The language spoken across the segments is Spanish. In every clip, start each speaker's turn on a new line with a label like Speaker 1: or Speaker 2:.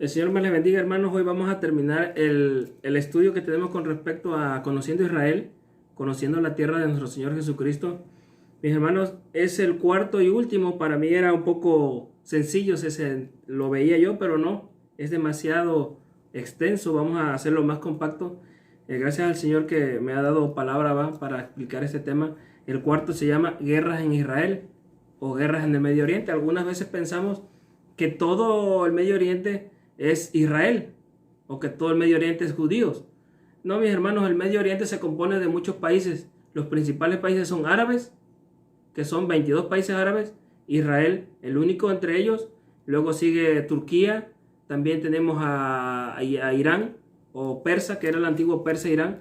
Speaker 1: El Señor me les bendiga, hermanos. Hoy vamos a terminar el estudio que tenemos con respecto a conociendo Israel, conociendo la tierra de nuestro Señor Jesucristo. Mis hermanos, es el cuarto y último. Para mí era un poco sencillo, lo veía yo, pero no, es demasiado extenso. Vamos a hacerlo más compacto. Gracias al Señor que me ha dado palabra para explicar este tema. El cuarto se llama Guerras en Israel o Guerras en el Medio Oriente. Algunas veces pensamos que todo el Medio Oriente es Israel o que todo el Medio Oriente es judíos. No, mis hermanos, el Medio Oriente se compone de muchos países. Los principales países son árabes, que son 22 países árabes. Israel, el único entre ellos. Luego sigue Turquía. También tenemos a Irán o Persa, que era el antiguo Persa Irán.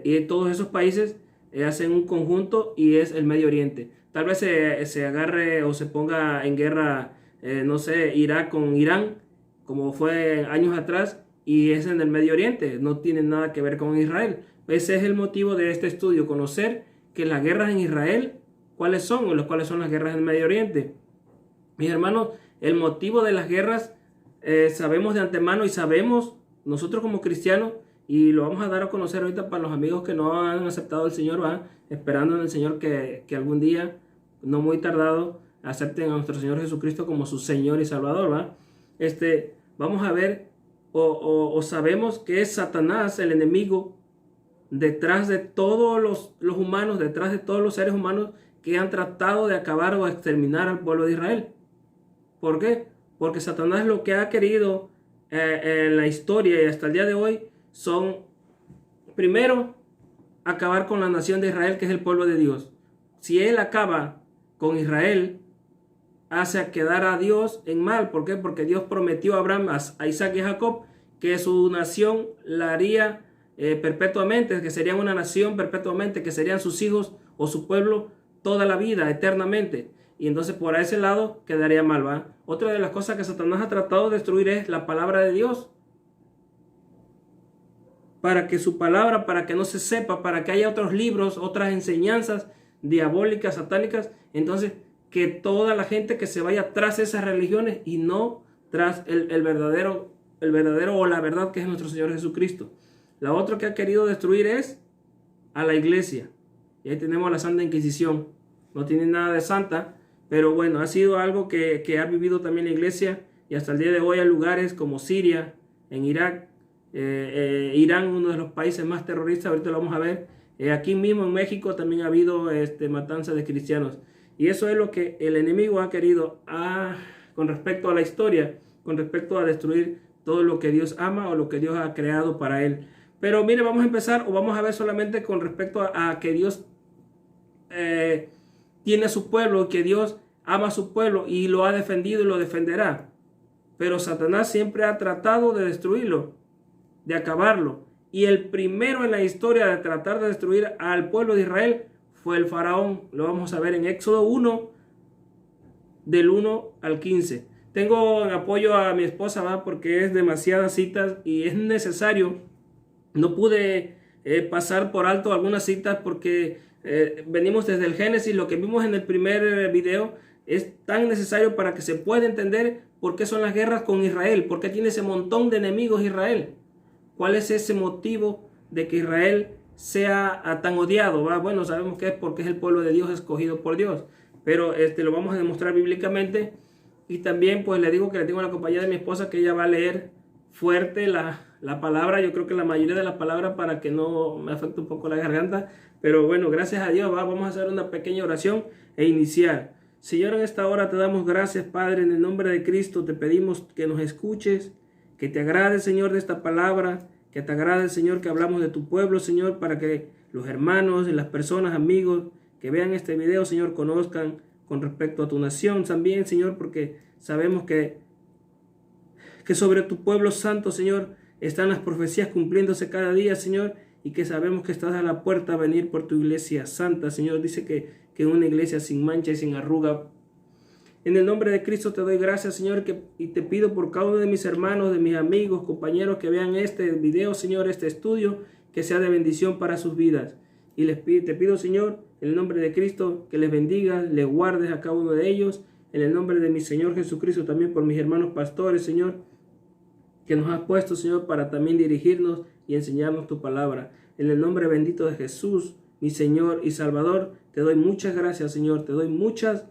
Speaker 1: Y todos esos países hacen un conjunto y es el Medio Oriente. Tal vez se agarre o se ponga en guerra, no sé, Irak con Irán, como fue años atrás, y es en el Medio Oriente, no tiene nada que ver con Israel. Ese es el motivo de este estudio, conocer que las guerras en Israel, cuáles son o cuáles son las guerras en el Medio Oriente. Mis hermanos, el motivo de las guerras sabemos de antemano y sabemos nosotros como cristianos, y lo vamos a dar a conocer ahorita para los amigos que no han aceptado al Señor, ¿va? Esperando en el Señor que algún día, no muy tardado, acepten a nuestro Señor Jesucristo como su Señor y Salvador, ¿va? Vamos a ver o sabemos que es Satanás el enemigo detrás de todos los humanos, detrás de todos los seres humanos que han tratado de acabar o exterminar al pueblo de Israel. ¿Por qué? Porque Satanás lo que ha querido en la historia y hasta el día de hoy son, primero, acabar con la nación de Israel, que es el pueblo de Dios. Si él acaba con Israel, hace quedar a Dios en mal. ¿Por qué? Porque Dios prometió a Abraham, a Isaac y a Jacob que su nación la haría perpetuamente, que serían una nación perpetuamente, que serían sus hijos o su pueblo toda la vida, eternamente. Y entonces por ese lado quedaría mal, ¿va? Otra de las cosas que Satanás ha tratado de destruir es la palabra de Dios. Para que su palabra, para que no se sepa, para que haya otros libros, otras enseñanzas diabólicas, satánicas. Entonces, que toda la gente que se vaya tras esas religiones y no tras el verdadero o la verdad, que es nuestro Señor Jesucristo. La otra que ha querido destruir es a la iglesia. Y ahí tenemos a la Santa Inquisición. No tiene nada de santa, pero bueno, ha sido algo que ha vivido también la iglesia, y hasta el día de hoy hay lugares como Siria, en Irak, Irán, uno de los países más terroristas, ahorita lo vamos a ver. Aquí mismo en México también ha habido matanza de cristianos. Y eso es lo que el enemigo ha querido con respecto a la historia, con respecto a destruir todo lo que Dios ama o lo que Dios ha creado para él. Pero mire, vamos a empezar o vamos a ver solamente con respecto a que Dios tiene a su pueblo, que Dios ama a su pueblo y lo ha defendido y lo defenderá. Pero Satanás siempre ha tratado de destruirlo, de acabarlo. Y el primero en la historia de tratar de destruir al pueblo de Israel fue el faraón. Lo vamos a ver en Éxodo 1, del 1 al 15. Tengo en apoyo a mi esposa, ¿va? Porque es demasiadas citas y es necesario. No pude pasar por alto algunas citas porque venimos desde el Génesis. Lo que vimos en el primer video es tan necesario para que se pueda entender por qué son las guerras con Israel, por qué tiene ese montón de enemigos Israel. ¿Cuál es ese motivo de que Israel sea tan odiado? ¿Va? Bueno, sabemos que es porque es el pueblo de Dios escogido por Dios, pero lo vamos a demostrar bíblicamente. Y también pues le digo que le tengo la compañía de mi esposa, que ella va a leer fuerte la palabra. Yo creo que la mayoría de las palabras, para que no me afecte un poco la garganta, pero bueno, gracias a Dios, vamos a hacer una pequeña oración e iniciar. Señor, en esta hora te damos gracias, Padre, en el nombre de Cristo. Te pedimos que nos escuches, que te agrade, Señor, de esta palabra, que te agrade, Señor, que hablamos de tu pueblo, Señor, para que los hermanos y las personas, amigos, que vean este video, Señor, conozcan con respecto a tu nación también, Señor, porque sabemos que sobre tu pueblo santo, Señor, están las profecías cumpliéndose cada día, Señor, y que sabemos que estás a la puerta a venir por tu iglesia santa, Señor. Dice que una iglesia sin mancha y sin arruga. En el nombre de Cristo te doy gracias, Señor, y te pido por cada uno de mis hermanos, de mis amigos, compañeros que vean este video, Señor, este estudio, que sea de bendición para sus vidas. Y te pido, Señor, en el nombre de Cristo, que les bendigas, les guardes a cada uno de ellos. En el nombre de mi Señor Jesucristo, también por mis hermanos pastores, Señor, que nos has puesto, Señor, para también dirigirnos y enseñarnos tu palabra. En el nombre bendito de Jesús, mi Señor y Salvador, te doy muchas gracias, Señor. Te doy muchas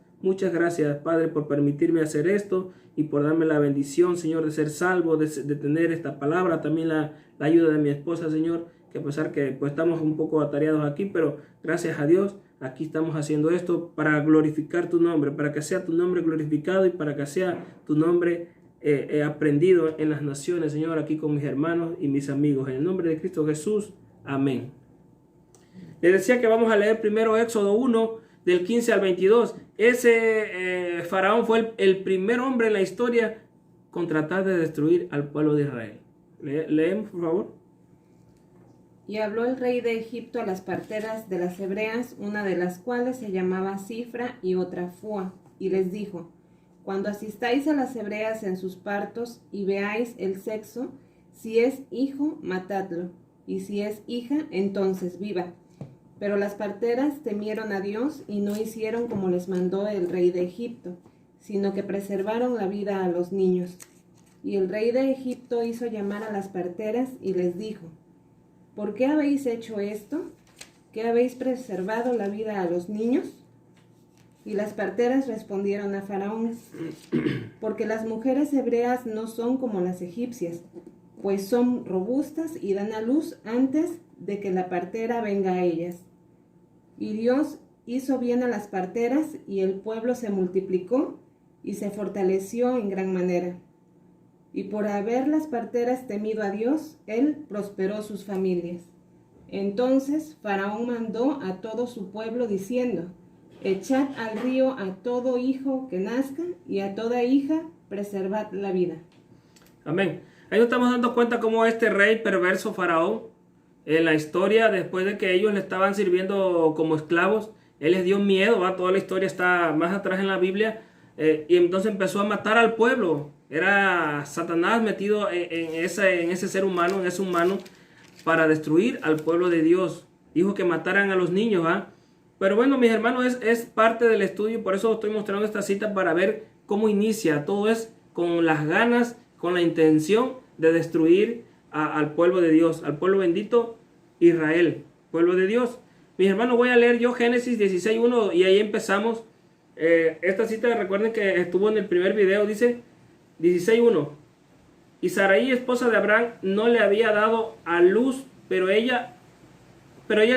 Speaker 1: gracias, Padre, por permitirme hacer esto y por darme la bendición, Señor, de ser salvo, de tener esta palabra. También la ayuda de mi esposa, Señor, que a pesar que pues estamos un poco atareados aquí, pero gracias a Dios, aquí estamos haciendo esto para glorificar tu nombre, para que sea tu nombre glorificado y para que sea tu nombre aprendido en las naciones, Señor, aquí con mis hermanos y mis amigos. En el nombre de Cristo Jesús, amén. Les decía que vamos a leer primero Éxodo 1, del 15 al 22. Ese faraón fue el primer hombre en la historia con tratar de destruir al pueblo de Israel. Leemos, por favor.
Speaker 2: Y habló el rey de Egipto a las parteras de las hebreas, una de las cuales se llamaba Cifra y otra Fua, y les dijo: cuando asistáis a las hebreas en sus partos y veáis el sexo, si es hijo, matadlo, y si es hija, entonces viva. Pero las parteras temieron a Dios y no hicieron como les mandó el rey de Egipto, sino que preservaron la vida a los niños. Y el rey de Egipto hizo llamar a las parteras y les dijo: ¿por qué habéis hecho esto? ¿Qué habéis preservado la vida a los niños? Y las parteras respondieron a Faraón: porque las mujeres hebreas no son como las egipcias, pues son robustas y dan a luz antes de que la partera venga a ellas. Y Dios hizo bien a las parteras, y el pueblo se multiplicó y se fortaleció en gran manera. Y por haber las parteras temido a Dios, él prosperó sus familias. Entonces Faraón mandó a todo su pueblo diciendo: echad al río a todo hijo que nazca, y a toda hija preservad la vida.
Speaker 1: Amén. Ahí nos estamos dando cuenta cómo este rey perverso Faraón, en la historia, después de que ellos le estaban sirviendo como esclavos, él les dio miedo, ¿va? Toda la historia está más atrás en la Biblia, y entonces empezó a matar al pueblo. Era Satanás metido en ese ser humano, en ese humano, para destruir al pueblo de Dios. Dijo que mataran a los niños, ¿va? Pero bueno, mis hermanos, es parte del estudio, por eso estoy mostrando esta cita para ver cómo inicia. Todo es con las ganas, con la intención de destruir al pueblo de Dios, al pueblo bendito Israel, pueblo de Dios. Mis hermanos, voy a leer yo Génesis 16:1 y ahí empezamos. Esta cita, recuerden que estuvo en el primer video, dice 16:1. Y Sarai, esposa de Abraham, no le había dado a luz, pero ella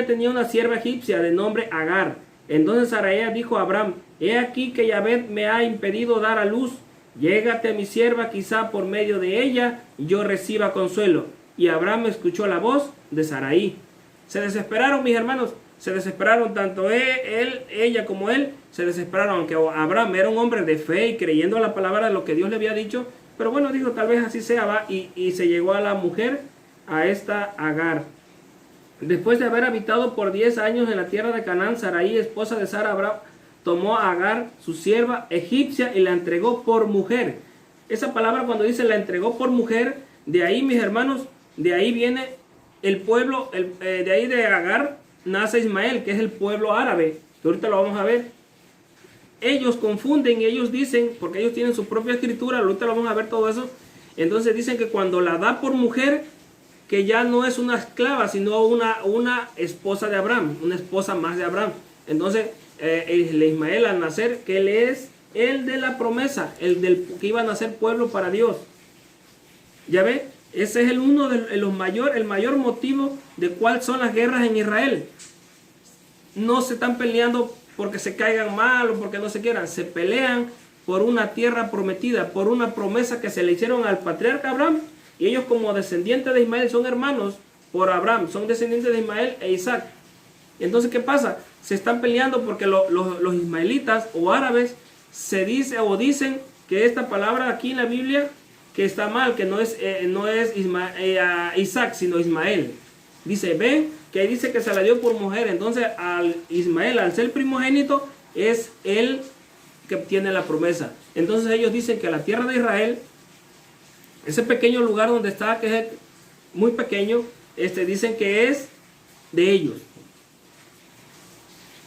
Speaker 1: tenía una sierva egipcia de nombre Agar. Entonces Sarai dijo a Abraham: he aquí que Yahvé me ha impedido dar a luz. Llégate a mi sierva, quizá por medio de ella yo reciba consuelo. Y Abraham escuchó la voz de Sarai. Se desesperaron, mis hermanos, se desesperaron, tanto ella como él se desesperaron, aunque Abraham era un hombre de fe y creyendo a la palabra de lo que Dios le había dicho, pero bueno, dijo, tal vez así sea, va, y se llegó a la mujer, a esta Agar. Después de haber habitado por 10 años en la tierra de Canaán, Sarai, esposa de Sara, Abraham tomó a Agar, su sierva egipcia, y la entregó por mujer. Esa palabra, cuando dice la entregó por mujer, de ahí, mis hermanos, de ahí viene el pueblo, de ahí de Agar nace Ismael, que es el pueblo árabe, que ahorita lo vamos a ver. Ellos confunden y ellos dicen, porque ellos tienen su propia escritura, ahorita lo vamos a ver todo eso, entonces dicen que cuando la da por mujer, que ya no es una esclava, sino una esposa de Abraham, una esposa más de Abraham. Entonces, el Ismael al nacer, que él es el de la promesa, que iba a nacer pueblo para Dios. Ya ve, ese es el mayor motivo de cuáles son las guerras en Israel. No se están peleando porque se caigan mal o porque no se quieran, se pelean por una tierra prometida, por una promesa que se le hicieron al patriarca Abraham, y ellos como descendientes de Ismael son hermanos por Abraham, son descendientes de Ismael e Isaac. Entonces, ¿qué pasa? Se están peleando porque los ismaelitas o árabes dicen que esta palabra aquí en la Biblia que está mal, que no es Isaac, sino Ismael. Dice, ven, que ahí dice que se la dio por mujer. Entonces, al Ismael, al ser primogénito, es él que tiene la promesa. Entonces, ellos dicen que la tierra de Israel, ese pequeño lugar donde está, que es muy pequeño, dicen que es de ellos.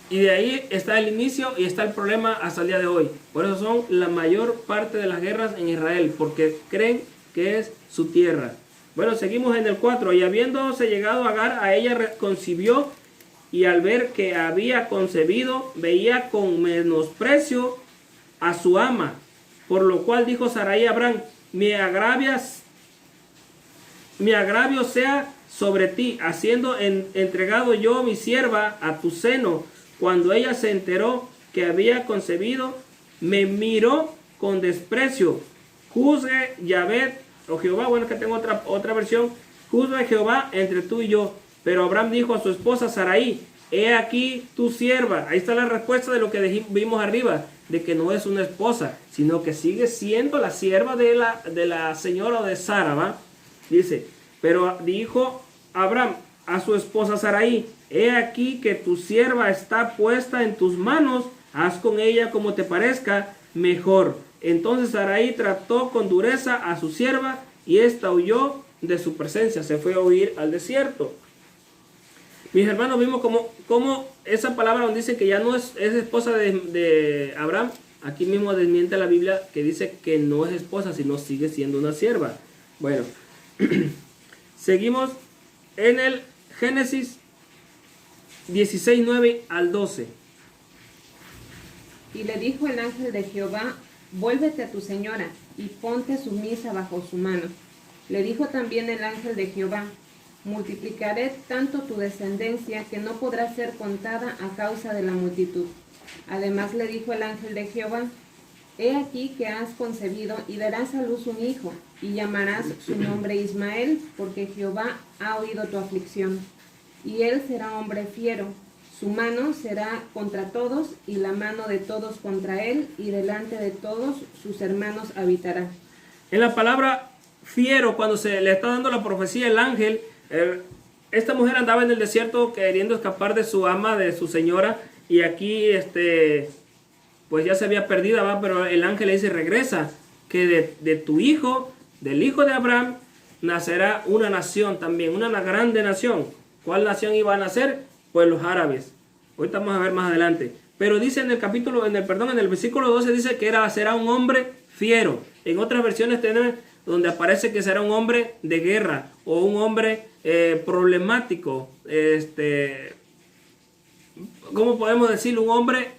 Speaker 1: Y de ahí está el inicio y está el problema hasta el día de hoy. Por eso son la mayor parte de las guerras en Israel, porque creen que es su tierra. Bueno, seguimos en el 4. Y habiéndose llegado Agar, a ella concibió, y al ver que había concebido, veía con menosprecio a su ama. Por lo cual dijo Sarai a Abraham: mi agravio sea sobre ti, haciendo entregado yo mi sierva a tu seno. Cuando ella se enteró que había concebido, me miró con desprecio. Juzgue Yahvé, o Jehová, bueno, que tengo otra versión, juzgue Jehová entre tú y yo. Pero Abraham dijo a su esposa Sarai: he aquí tu sierva. Ahí está la respuesta de lo que vimos arriba, de que no es una esposa, sino que sigue siendo la sierva de la señora de Sara, ¿va? Dice, pero dijo Abraham a su esposa Sarai: he aquí que tu sierva está puesta en tus manos, haz con ella como te parezca mejor. Entonces Sarai trató con dureza a su sierva, y ésta huyó de su presencia, se fue a huir al desierto. Mis hermanos, vimos como esa palabra donde dice que ya no es esposa de Abraham. Aquí mismo desmiente la Biblia, que dice que no es esposa, sino sigue siendo una sierva. Bueno, seguimos en el Génesis 16, 9 al 12.
Speaker 2: Y le dijo el ángel de Jehová: vuélvete a tu señora, y ponte sumisa bajo su mano. Le dijo también el ángel de Jehová: multiplicaré tanto tu descendencia que no podrá ser contada a causa de la multitud. Además le dijo el ángel de Jehová: he aquí que has concebido y darás a luz un hijo, y llamarás su nombre Ismael, porque Jehová ha oído tu aflicción. Y él será hombre fiero, su mano será contra todos, y la mano de todos contra él, y delante de todos sus hermanos habitará.
Speaker 1: En la palabra fiero, cuando se le está dando la profecía el ángel, esta mujer andaba en el desierto queriendo escapar de su ama, de su señora, y aquí pues ya se había perdido, ¿va? Pero el ángel le dice: regresa, que de tu hijo, del hijo de Abraham, nacerá una nación también, una grande nación. ¿Cuál nación iba a nacer? Pues los árabes. Ahorita vamos a ver más adelante. Pero dice en el versículo 12 dice que será un hombre fiero. En otras versiones tenemos donde aparece que será un hombre de guerra o un hombre problemático. ¿Cómo podemos decir? Un hombre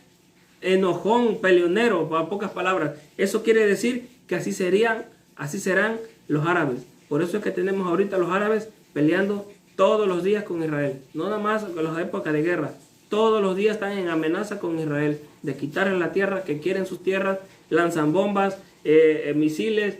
Speaker 1: enojón, peleonero, a pocas palabras. Eso quiere decir que así serán los árabes. Por eso es que tenemos ahorita los árabes peleando todos los días con Israel. No nada más en las épocas de guerra. Todos los días están en amenaza con Israel de quitarle la tierra, que quieren sus tierras, lanzan bombas, misiles.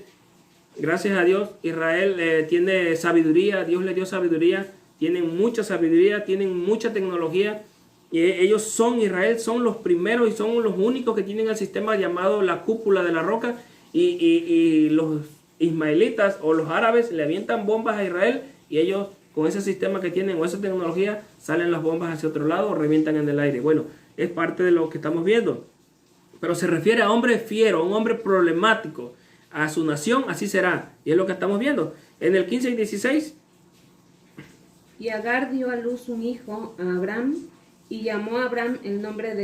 Speaker 1: Gracias a Dios, Israel tiene sabiduría, Dios le dio sabiduría, tienen mucha sabiduría, tienen mucha tecnología. Y ellos Israel son los primeros y son los únicos que tienen el sistema llamado la cúpula de la roca. Y los ismaelitas o los árabes le avientan bombas a Israel, y ellos con ese sistema que tienen o esa tecnología salen las bombas hacia otro lado o revientan en el aire. Bueno, es parte de lo que estamos viendo. Pero se refiere a hombre fiero, un hombre problemático. A su nación así será. Y es lo que estamos viendo. En el 15 y 16.
Speaker 2: Y Agar dio a luz un hijo a Abraham, y llamó a Abraham el nombre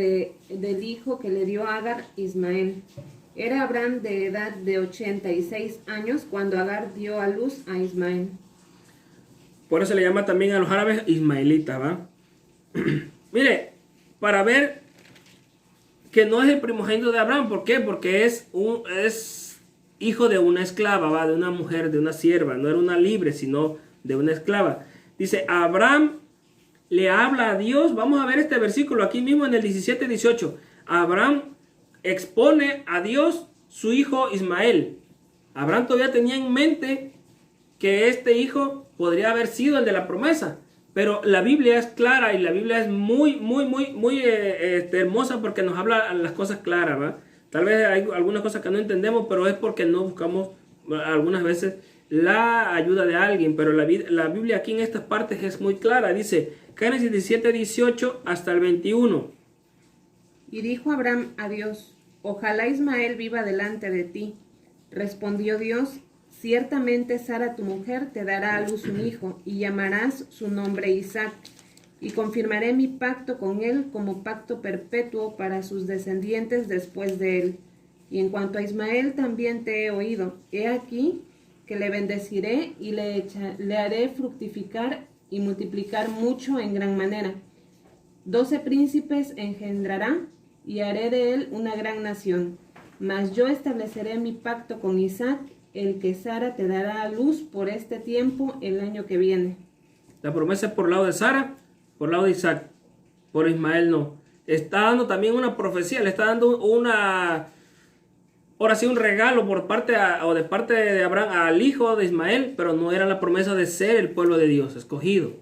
Speaker 2: del hijo que le dio a Agar, Ismael. Era Abraham de edad de 86 años cuando Agar dio a luz a Ismael.
Speaker 1: Por eso se le llama también a los árabes ismaelitas, ¿va? Mire, para ver que no es el primogénito de Abraham. ¿Por qué? Porque es hijo de una esclava, ¿va? De una mujer, de una sierva. No era una libre, sino de una esclava. Dice, Abraham le habla a Dios. Vamos a ver este versículo aquí mismo en el 17-18. Abraham expone a Dios su hijo Ismael. Abraham todavía tenía en mente que este hijo podría haber sido el de la promesa. Pero la Biblia es clara y la Biblia es muy hermosa porque nos habla las cosas claras, ¿va? Tal vez hay algunas cosas que no entendemos, pero es porque no buscamos algunas veces la ayuda de alguien. Pero la Biblia aquí en estas partes es muy clara. Dice Génesis 17-18 hasta el 21.
Speaker 2: Y dijo Abraham a Dios: ojalá Ismael viva delante de ti. Respondió Dios: ciertamente Sara tu mujer te dará a luz un hijo, y llamarás su nombre Isaac, y confirmaré mi pacto con él como pacto perpetuo para sus descendientes después de él. Y en cuanto a Ismael también te he oído. He aquí que le bendeciré y le haré fructificar y multiplicar mucho en gran manera. 12 príncipes engendrará y haré de él una gran nación. Mas yo estableceré mi pacto con Isaac, el que Sara te dará a luz por este tiempo el año que viene.
Speaker 1: La promesa es por el lado de Sara, por el lado de Isaac, por Ismael no. Está dando también una profecía, le está dando ahora sí un regalo de parte de Abraham al hijo de Ismael, pero no era la promesa de ser el pueblo de Dios, escogido.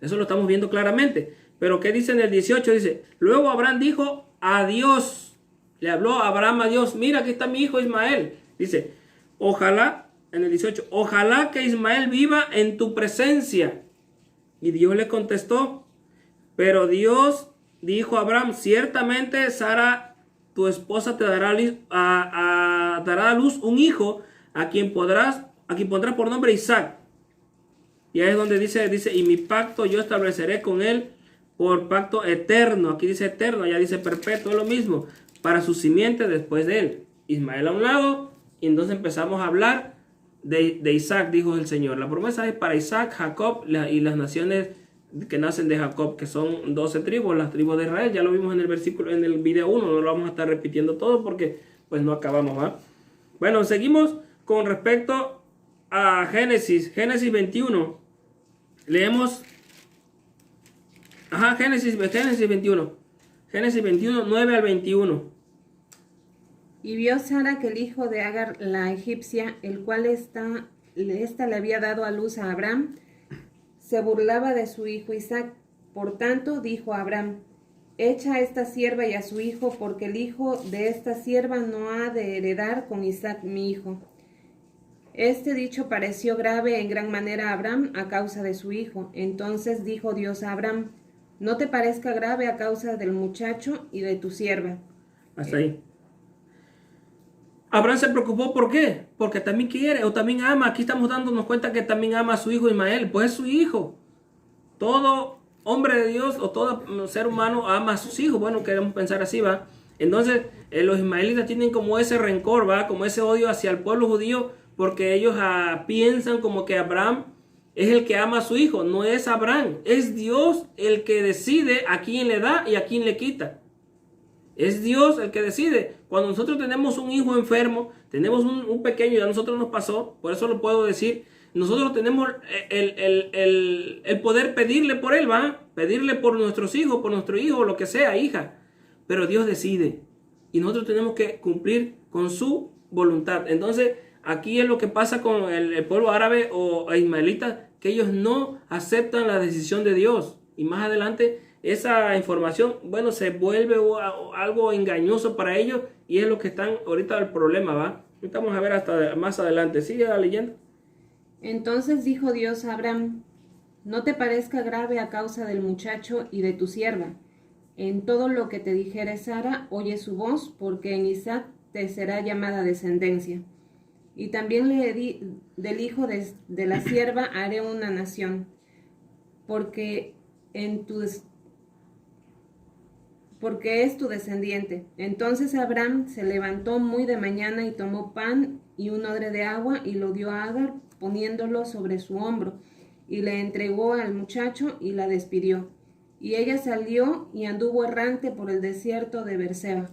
Speaker 1: Eso lo estamos viendo claramente. Pero ¿qué dice en el 18? Dice, luego Abraham dijo a Dios, le habló a Abraham a Dios, mira, aquí está mi hijo Ismael. Dice, ojalá, en el 18, ojalá que Ismael viva en tu presencia. Y Dios le contestó, pero Dios dijo a Abraham, ciertamente Sara, tu esposa, te dará a luz un hijo a quien pondrás por nombre Isaac. Y ahí es donde dice, y mi pacto yo estableceré con él por pacto eterno. Aquí dice eterno, allá dice perpetuo, es lo mismo, para su simiente después de él. Ismael a un lado, y entonces empezamos a hablar de Isaac, dijo el Señor. La promesa es para Isaac, Jacob y las naciones que nacen de Jacob, que son 12 tribus, las tribus de Israel. Ya lo vimos en el versículo, en el video 1, no lo vamos a estar repitiendo todo porque pues no acabamos, ¿va? Bueno, seguimos con respecto a Génesis 21. Leemos Génesis 21. Génesis 21, 9 al 21.
Speaker 2: Y vio Sara que el hijo de Agar la egipcia, el cual ésta le había dado a luz a Abraham, se burlaba de su hijo Isaac. Por tanto, dijo a Abraham, echa a esta sierva y a su hijo, porque el hijo de esta sierva no ha de heredar con Isaac mi hijo. Este dicho pareció grave en gran manera a Abraham a causa de su hijo. Entonces dijo Dios a Abraham, no te parezca grave a causa del muchacho y de tu sierva.
Speaker 1: Hasta ahí. Abraham se preocupó, ¿por qué? Porque también quiere o también ama. Aquí estamos dándonos cuenta que también ama a su hijo Ismael, pues es su hijo. Todo hombre de Dios o todo ser humano ama a sus hijos. Bueno, queremos pensar así, ¿va? Entonces, los ismaelitas tienen como ese rencor, ¿va? Como ese odio hacia el pueblo judío, porque ellos piensan como que Abraham es el que ama a su hijo. No es Abraham, es Dios el que decide a quién le da y a quién le quita. Es Dios el que decide. Cuando nosotros tenemos un hijo enfermo, tenemos un pequeño, y a nosotros nos pasó, por eso lo puedo decir, nosotros tenemos el poder pedirle por él, ¿va? Pedirle por nuestros hijos, por nuestro hijo, lo que sea, hija. Pero Dios decide. Y nosotros tenemos que cumplir con su voluntad. Entonces, aquí es lo que pasa con el pueblo árabe o ismaelita, que ellos no aceptan la decisión de Dios. Y más adelante esa información, bueno, se vuelve algo engañoso para ellos y es lo que están ahorita el problema, ¿va? Vamos a ver hasta más adelante. Sigue la leyenda.
Speaker 2: Entonces dijo Dios a Abraham, no te parezca grave a causa del muchacho y de tu sierva. En todo lo que te dijere Sara, oye su voz, porque en Isaac te será llamada descendencia. Y también del hijo de la sierva haré una nación, porque es tu descendiente. Entonces Abraham se levantó muy de mañana y tomó pan y un odre de agua y lo dio a Agar, poniéndolo sobre su hombro, y le entregó al muchacho y la despidió. Y ella salió y anduvo errante por el desierto de Berseba.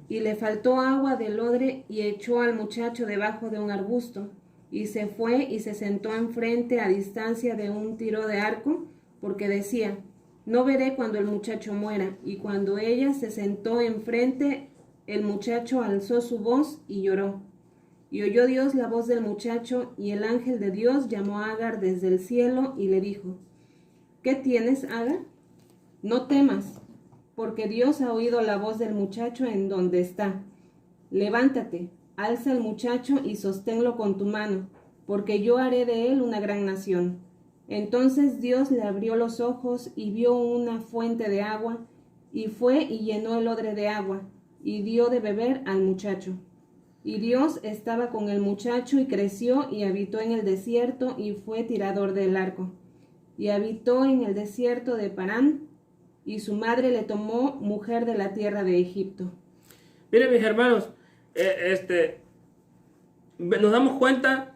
Speaker 2: Y le faltó agua del odre y echó al muchacho debajo de un arbusto. Y se fue y se sentó enfrente a distancia de un tiro de arco, porque decía, no veré cuando el muchacho muera. Y cuando ella se sentó enfrente, el muchacho alzó su voz y lloró. Y oyó Dios la voz del muchacho, y el ángel de Dios llamó a Agar desde el cielo y le dijo, ¿qué tienes, Agar? No temas, porque Dios ha oído la voz del muchacho en donde está. Levántate, alza al muchacho y sosténlo con tu mano, porque yo haré de él una gran nación. Entonces Dios le abrió los ojos y vio una fuente de agua, y fue y llenó el odre de agua, y dio de beber al muchacho. Y Dios estaba con el muchacho y creció y habitó en el desierto y fue tirador del arco. Y habitó en el desierto de Parán, y su madre le tomó mujer de la tierra de Egipto.
Speaker 1: Miren, mis hermanos, nos damos cuenta,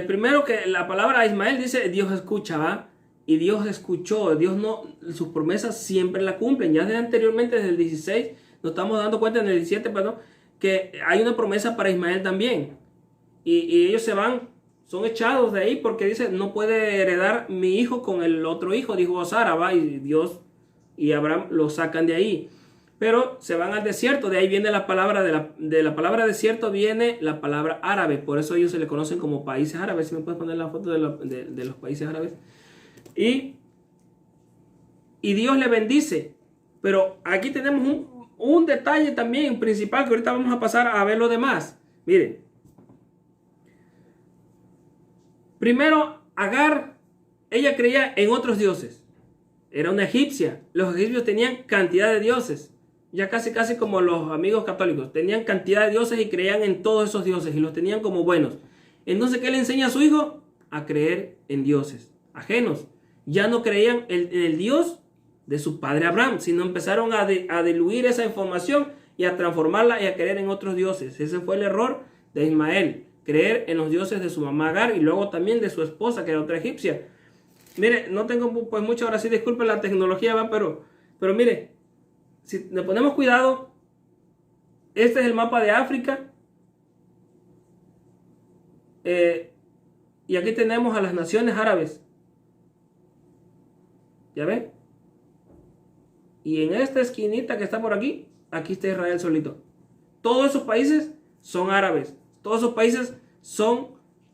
Speaker 1: primero que la palabra Ismael dice Dios escucha, ¿va? Y Dios escuchó, Dios no, sus promesas siempre la cumplen. Ya desde anteriormente, desde el 16, nos estamos dando cuenta en el 17, perdón, que hay una promesa para Ismael también. Y ellos se van, son echados de ahí porque dice, no puede heredar mi hijo con el otro hijo, dijo Sara, ¿va? Y Dios y Abraham lo sacan de ahí. Pero se van al desierto, de ahí viene la palabra, de la palabra desierto viene la palabra árabe. Por eso ellos se le conocen como países árabes. Si me puedes poner la foto de los países árabes. Y Dios le bendice. Pero aquí tenemos un detalle también principal que ahorita vamos a pasar a ver lo demás. Miren. Primero, Agar, ella creía en otros dioses. Era una egipcia. Los egipcios tenían cantidad de dioses. Ya casi como los amigos católicos. Tenían cantidad de dioses y creían en todos esos dioses y los tenían como buenos. Entonces, ¿qué le enseña a su hijo? A creer en dioses ajenos. Ya no creían en el Dios de su padre Abraham, sino empezaron a diluir esa información y a transformarla y a creer en otros dioses. Ese fue el error de Ismael. Creer en los dioses de su mamá Agar y luego también de su esposa, que era otra egipcia. Mire, no tengo pues mucho, ahora sí disculpen la tecnología, ¿va? Pero mire, si le ponemos cuidado, este es el mapa de África. Y aquí tenemos a las naciones árabes. ¿Ya ven? Y en esta esquinita que está por aquí, aquí está Israel solito. Todos esos países son árabes. Todos esos países son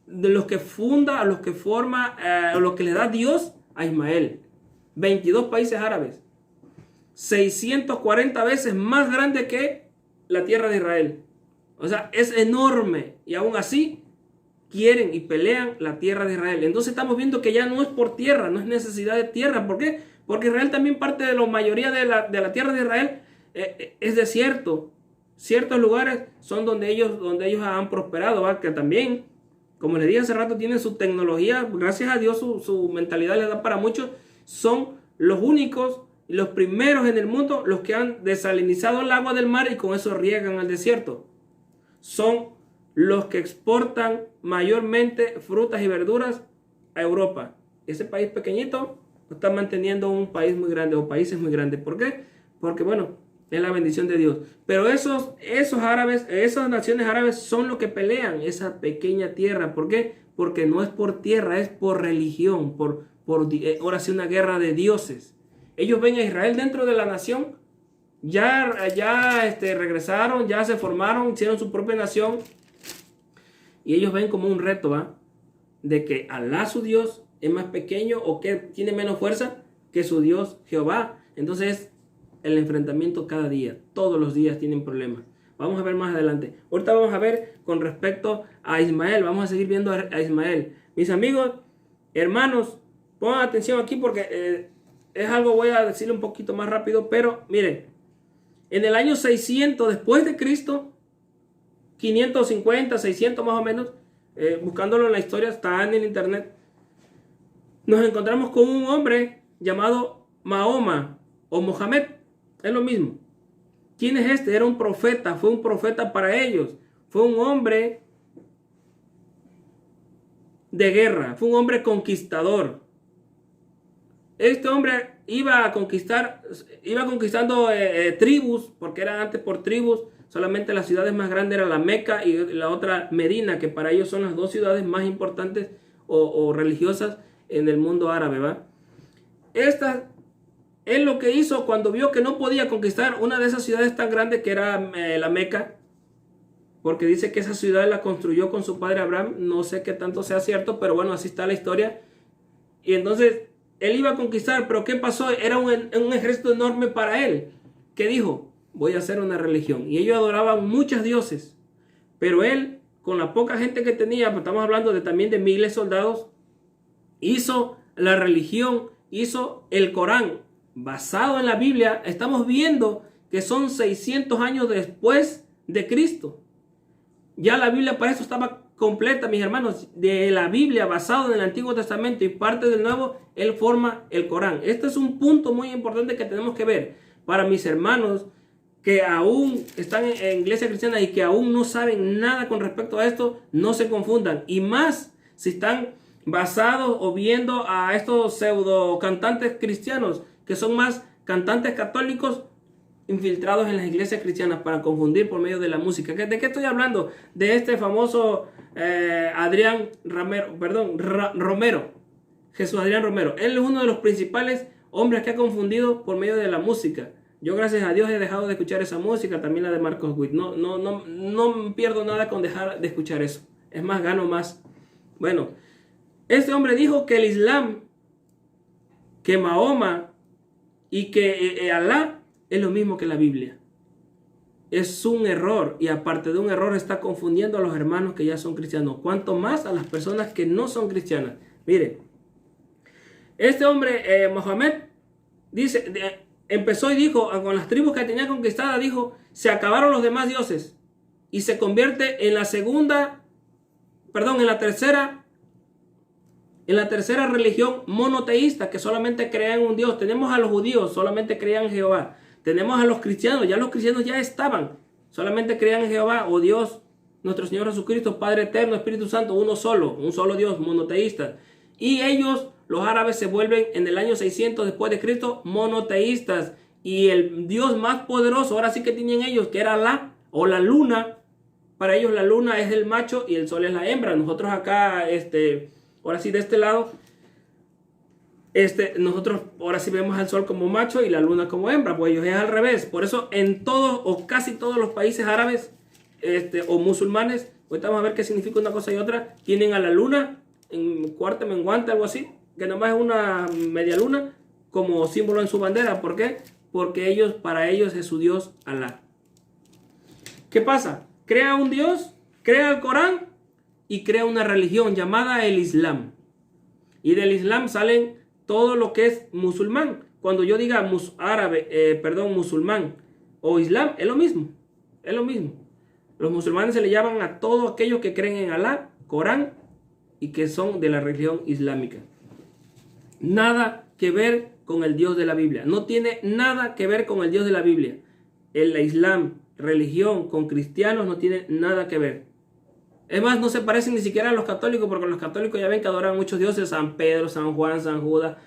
Speaker 1: de los que funda, a los que forma, a los que le da Dios a Ismael. 22 países árabes. 640 veces más grande que la tierra de Israel. O sea, es enorme. Y aún así, quieren y pelean la tierra de Israel. Entonces estamos viendo que ya no es por tierra, no es necesidad de tierra. ¿Por qué? Porque Israel también parte de la mayoría de la tierra de Israel es desierto. Ciertos lugares son donde ellos han prosperado, ¿va? Que también, como les dije hace rato, tienen su tecnología. Gracias a Dios su mentalidad les da para muchos. Son los únicos y los primeros en el mundo los que han desalinizado el agua del mar y con eso riegan al desierto. Son los que exportan mayormente frutas y verduras a Europa. Ese país pequeñito está manteniendo un país muy grande o países muy grandes. ¿Por qué? Porque bueno, es la bendición de Dios. Pero esos árabes, esas naciones árabes son los que pelean esa pequeña tierra. ¿Por qué? Porque no es por tierra, es por religión, ahora sí una guerra de dioses. Ellos ven a Israel dentro de la nación, ya regresaron, ya se formaron, hicieron su propia nación. Y ellos ven como un reto, ¿va? De que Alá, su Dios, es más pequeño o que tiene menos fuerza que su Dios Jehová. Entonces, el enfrentamiento cada día, todos los días tienen problemas. Vamos a ver más adelante. Ahorita vamos a ver con respecto a Ismael. Vamos a seguir viendo a Ismael. Mis amigos, hermanos, pongan atención aquí porque es algo, voy a decirlo un poquito más rápido, pero miren, en el año 600 después de Cristo, 550, 600 más o menos, buscándolo en la historia, está en el internet, nos encontramos con un hombre llamado Mahoma o Mohamed, es lo mismo. ¿Quién es este? Era un profeta, fue un profeta para ellos, fue un hombre de guerra, fue un hombre conquistador. Este hombre iba conquistando tribus, porque eran antes por tribus. Solamente las ciudades más grandes eran la Meca y la otra Medina, que para ellos son las dos ciudades más importantes o religiosas en el mundo árabe, ¿va? Él lo que hizo cuando vio que no podía conquistar una de esas ciudades tan grandes que era la Meca, porque dice que esa ciudad la construyó con su padre Abraham, no sé qué tanto sea cierto, pero bueno, así está la historia. Y entonces él iba a conquistar, pero ¿qué pasó? Era un ejército enorme para él. ¿Qué dijo? Voy a hacer una religión. Y ellos adoraban muchos dioses. Pero él, con la poca gente que tenía, pues estamos hablando también de miles de soldados, hizo la religión, hizo el Corán, basado en la Biblia. Estamos viendo que son 600 años después de Cristo. Ya la Biblia para eso estaba completa, mis hermanos. De la Biblia, basado en el Antiguo Testamento y parte del Nuevo, él forma el Corán. Este es un punto muy importante que tenemos que ver para mis hermanos que aún están en iglesia cristiana y que aún no saben nada con respecto a esto, no se confundan. Y más si están basados o viendo a estos pseudo cantantes cristianos, que son más cantantes católicos infiltrados en las iglesias cristianas para confundir por medio de la música. ¿De qué estoy hablando? De este famoso Romero. Jesús Adrián Romero. Él es uno de los principales hombres que ha confundido por medio de la música. Yo, gracias a Dios, he dejado de escuchar esa música, también la de Marcos Witt. No pierdo nada con dejar de escuchar eso. Es más, gano más. Bueno, este hombre dijo que el Islam, que Mahoma y que Alá es lo mismo que la Biblia. Es un error, y aparte de un error está confundiendo a los hermanos que ya son cristianos, cuanto más a las personas que no son cristianas. Mire, este hombre Mohammed empezó y dijo, con las tribus que tenía conquistadas, dijo, se acabaron los demás dioses y se convierte en la tercera religión monoteísta, que solamente crean un Dios. Tenemos a los judíos, solamente creían en Jehová. Tenemos a los cristianos ya estaban, solamente creían en Jehová, o Dios, nuestro Señor Jesucristo, Padre eterno, Espíritu Santo, un solo Dios, monoteísta. Y ellos, los árabes, se vuelven en el año 600 después de Cristo monoteístas. Y el Dios más poderoso, ahora sí que tienen ellos, que era Alá, o la luna. Para ellos la luna es el macho y el sol es la hembra. Nosotros acá, ahora sí de este lado, nosotros ahora sí vemos al sol como macho y la luna como hembra. Pues ellos es al revés. Por eso en todos o casi todos los países árabes o musulmanes, ahorita vamos a ver qué significa una cosa y otra, tienen a la luna en cuarta menguante, algo así, que nomás es una media luna como símbolo en su bandera. ¿Por qué? Porque para ellos es su Dios Alá. ¿Qué pasa? Crea un Dios, crea el Corán y crea una religión llamada el Islam. Y del Islam salen todo lo que es musulmán. Cuando yo diga musulmán o Islam, es lo mismo. Es lo mismo. Los musulmanes se le llaman a todos aquellos que creen en Alá, Corán y que son de la religión islámica. Nada que ver con el Dios de la Biblia. No tiene nada que ver con el Dios de la Biblia. El Islam, religión con cristianos, no tiene nada que ver. Es más, no se parecen ni siquiera a los católicos, porque los católicos ya ven que adoran muchos dioses, San Pedro, San Juan, San Judas,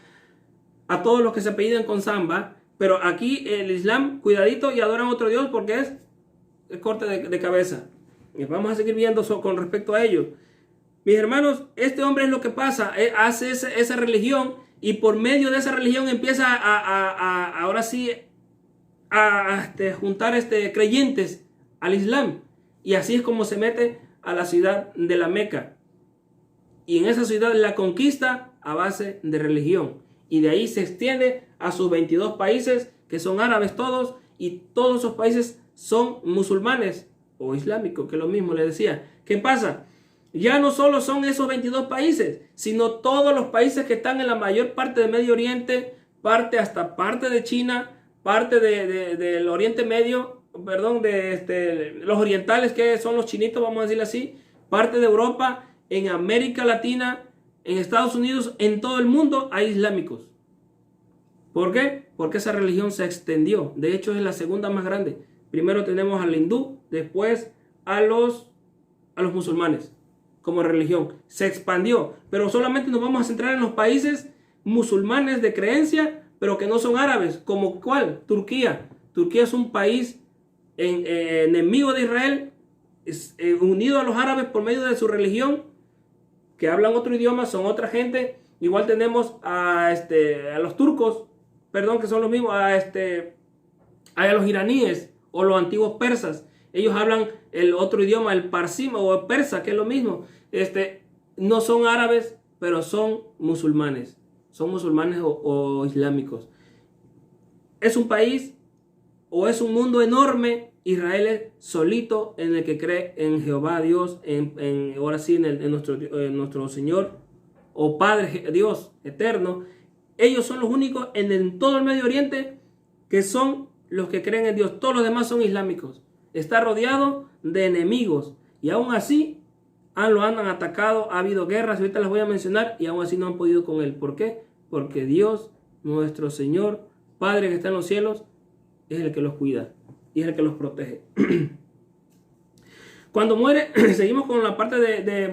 Speaker 1: a todos los que se apellidan con Samba. Pero aquí el Islam, cuidadito, y adoran otro Dios porque es corte de cabeza. Y vamos a seguir viendo con respecto a ello. Mis hermanos, este hombre es lo que pasa, hace esa religión, y por medio de esa religión empieza ahora sí a juntar creyentes al Islam. Y así es como se mete a la ciudad de la Meca. Y en esa ciudad la conquista a base de religión. Y de ahí se extiende a sus 22 países, que son árabes todos, y todos esos países son musulmanes o islámicos, que es lo mismo le decía. ¿Qué pasa? Ya no solo son esos 22 países, sino todos los países que están en la mayor parte del Medio Oriente, parte de China, parte del Oriente Medio, los orientales, que son los chinitos, vamos a decirlo así, parte de Europa, en América Latina, en Estados Unidos, en todo el mundo hay islámicos. ¿Por qué? Porque esa religión se extendió. De hecho, es la segunda más grande. Primero tenemos al hindú, después a los musulmanes como religión. Se expandió, pero solamente nos vamos a centrar en los países musulmanes de creencia, pero que no son árabes. ¿Como cuál? Turquía. Turquía es un país enemigo de Israel, unido a los árabes por medio de su religión, que hablan otro idioma, son otra gente. Igual tenemos a los turcos, que son los mismos, a los iraníes o los antiguos persas. Ellos hablan el otro idioma, el parsi o el persa, que es lo mismo. No son árabes, pero son musulmanes. Son musulmanes o islámicos. Es un país o es un mundo enorme. Israel es solito en el que cree en Jehová Dios, ahora sí en nuestro Señor o Padre Dios eterno. Ellos son los únicos en todo el Medio Oriente que son los que creen en Dios. Todos los demás son islámicos. Está rodeado de enemigos y aún así lo han atacado. Ha habido guerras, ahorita las voy a mencionar, y aún así no han podido con él. ¿Por qué? Porque Dios, nuestro Señor, Padre que está en los cielos, es el que los cuida. y es el que los protege. Cuando muere, seguimos con la parte de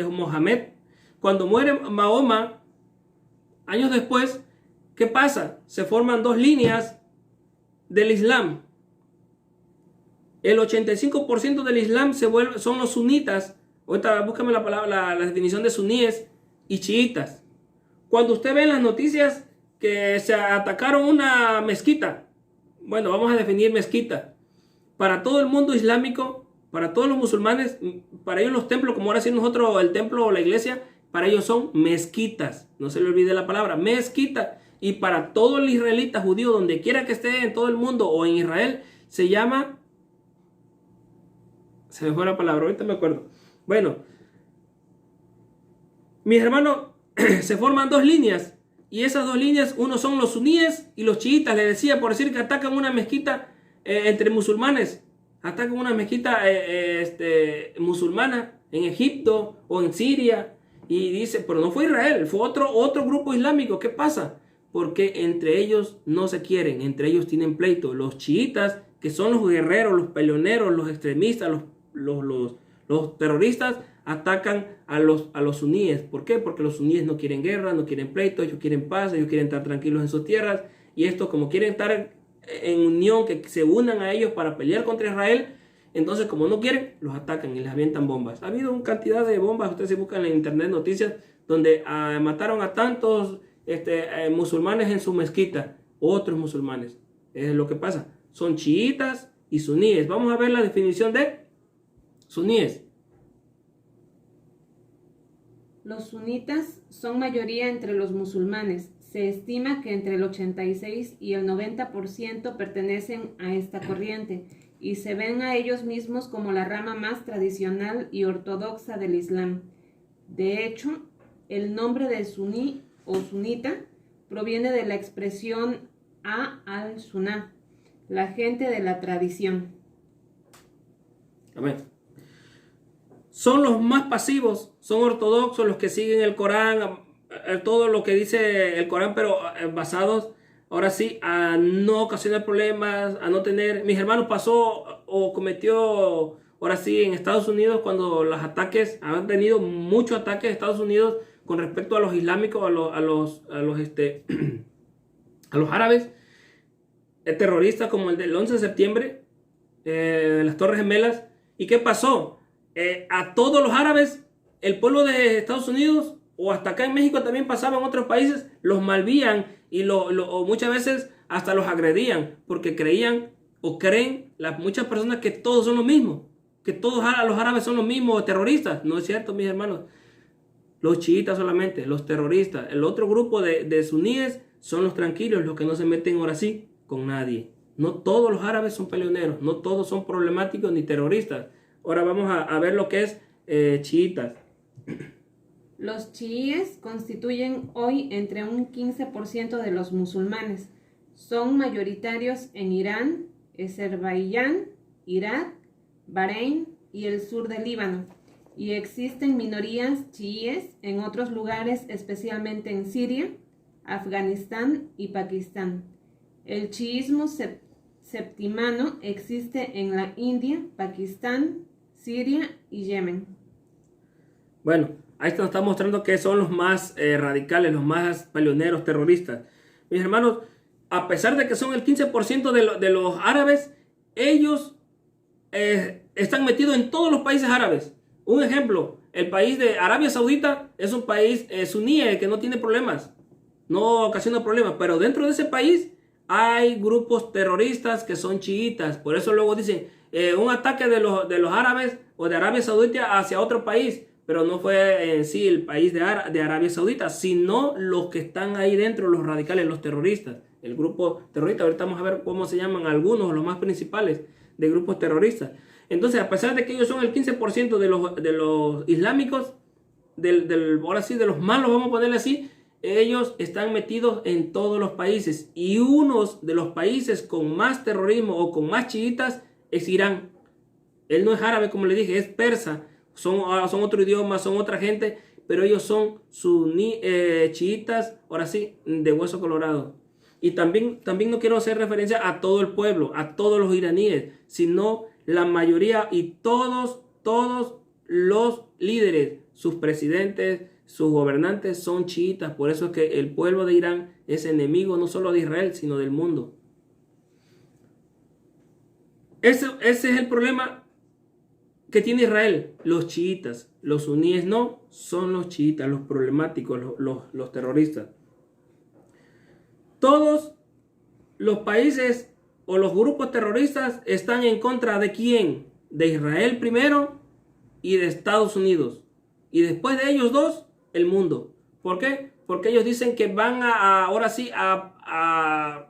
Speaker 1: Mohamed. Cuando muere Mahoma, años después, ¿qué pasa? Se forman dos líneas del Islam. El 85% del Islam son los sunitas. Ahorita búscame la definición de suníes y chiitas. Cuando usted ve en las noticias que se atacaron una mezquita, bueno, vamos a definir mezquita. Para todo el mundo islámico, para todos los musulmanes, para ellos los templos, como ahora decimos nosotros el templo o la iglesia, para ellos son mezquitas. No se le olvide la palabra, mezquita. Y para todo el israelita judío, donde quiera que esté en todo el mundo o en Israel, se llama... Se me fue la palabra, ahorita me acuerdo. Bueno, mis hermanos, se forman dos líneas. Y esas dos líneas, uno son los suníes y los chiitas. Les decía, por decir que atacan una mezquita entre musulmanes. Atacan una mezquita musulmana en Egipto o en Siria. Y dice, pero no fue Israel, fue otro grupo islámico. ¿Qué pasa? Porque entre ellos no se quieren, entre ellos tienen pleito. Los chiitas, que son los guerreros, los peleoneros, los extremistas, los terroristas, atacan a los suníes. ¿Por qué? Porque los suníes no quieren guerra, no quieren pleito, ellos quieren paz, ellos quieren estar tranquilos en sus tierras. Y estos, como quieren estar en unión, que se unan a ellos para pelear contra Israel, entonces como no quieren, los atacan y les avientan bombas. Ha habido una cantidad de bombas, ustedes se buscan en internet noticias, donde mataron a tantos musulmanes en su mezquita, otros musulmanes. Es lo que pasa, son chiitas y suníes. Vamos a ver la definición de suníes.
Speaker 2: Los sunitas son mayoría entre los musulmanes. Se estima que entre el 86 y el 90% pertenecen a esta corriente y se ven a ellos mismos como la rama más tradicional y ortodoxa del Islam. De hecho, el nombre de suní o sunita proviene de la expresión al-sunnah, la gente de la tradición.
Speaker 1: Amén. Son los más pasivos, son ortodoxos, los que siguen el Corán, todo lo que dice el Corán, pero basados, ahora sí, a no ocasionar problemas, a no tener... Mis hermanos pasó o cometió, ahora sí, en Estados Unidos, cuando los ataques, han tenido muchos ataques en Estados Unidos con respecto a los islámicos, a los árabes, terroristas como el del 11 de septiembre, las Torres Gemelas. ¿Y qué pasó? A todos los árabes, el pueblo de Estados Unidos, o hasta acá en México también pasaba en otros países, los malvían y o muchas veces hasta los agredían, porque creían o creen muchas personas que todos son lo mismo, que todos los árabes son los mismos terroristas. No es cierto, mis hermanos. Los chiitas solamente, los terroristas. El otro grupo de suníes son los tranquilos, los que no se meten ahora sí con nadie. No todos los árabes son peleoneros, no todos son problemáticos ni terroristas. Ahora vamos a ver lo que es chiitas.
Speaker 2: Los chiíes constituyen hoy entre un 15% de los musulmanes. Son mayoritarios en Irán, Azerbaiyán, Irak, Bahrein y el sur del Líbano. Y existen minorías chiíes en otros lugares, especialmente en Siria, Afganistán y Pakistán. El chiismo septimano existe en la India, Pakistán, Siria y Yemen.
Speaker 1: Bueno, ahí nos está mostrando que son los más radicales, los más peleoneros, terroristas. Mis hermanos, a pesar de que son el 15% de los árabes, ellos están metidos en todos los países árabes. Un ejemplo, el país de Arabia Saudita es un país suní que no tiene problemas, no ocasiona problemas, pero dentro de ese país hay grupos terroristas que son chiitas. Por eso luego dicen un ataque de los árabes o de Arabia Saudita hacia otro país, pero no fue en sí el país de Arabia Saudita, sino los que están ahí dentro, los radicales, los terroristas. El grupo terrorista, ahorita vamos a ver cómo se llaman algunos, los más principales de grupos terroristas. Entonces, a pesar de que ellos son el 15% de los islámicos, ahora sí, de los malos, vamos a ponerle así, ellos están metidos en todos los países. Y uno de los países con más terrorismo o con más chiitas es Irán. Él no es árabe, como le dije, es persa. Son otro idioma, son otra gente, pero ellos son chiitas, ahora sí, de hueso colorado. Y también no quiero hacer referencia a todo el pueblo, a todos los iraníes, sino la mayoría y todos los líderes, sus presidentes, sus gobernantes son chiitas. Por eso es que el pueblo de Irán es enemigo no solo de Israel, sino del mundo. Ese es el problema que tiene Israel. Los chiitas, los suníes no, son los chiitas, los problemáticos, los terroristas. Todos los países o los grupos terroristas están en contra de ¿quién? De Israel primero y de Estados Unidos. Y después de ellos dos, el mundo. ¿Por qué? Porque ellos dicen que van ahora sí a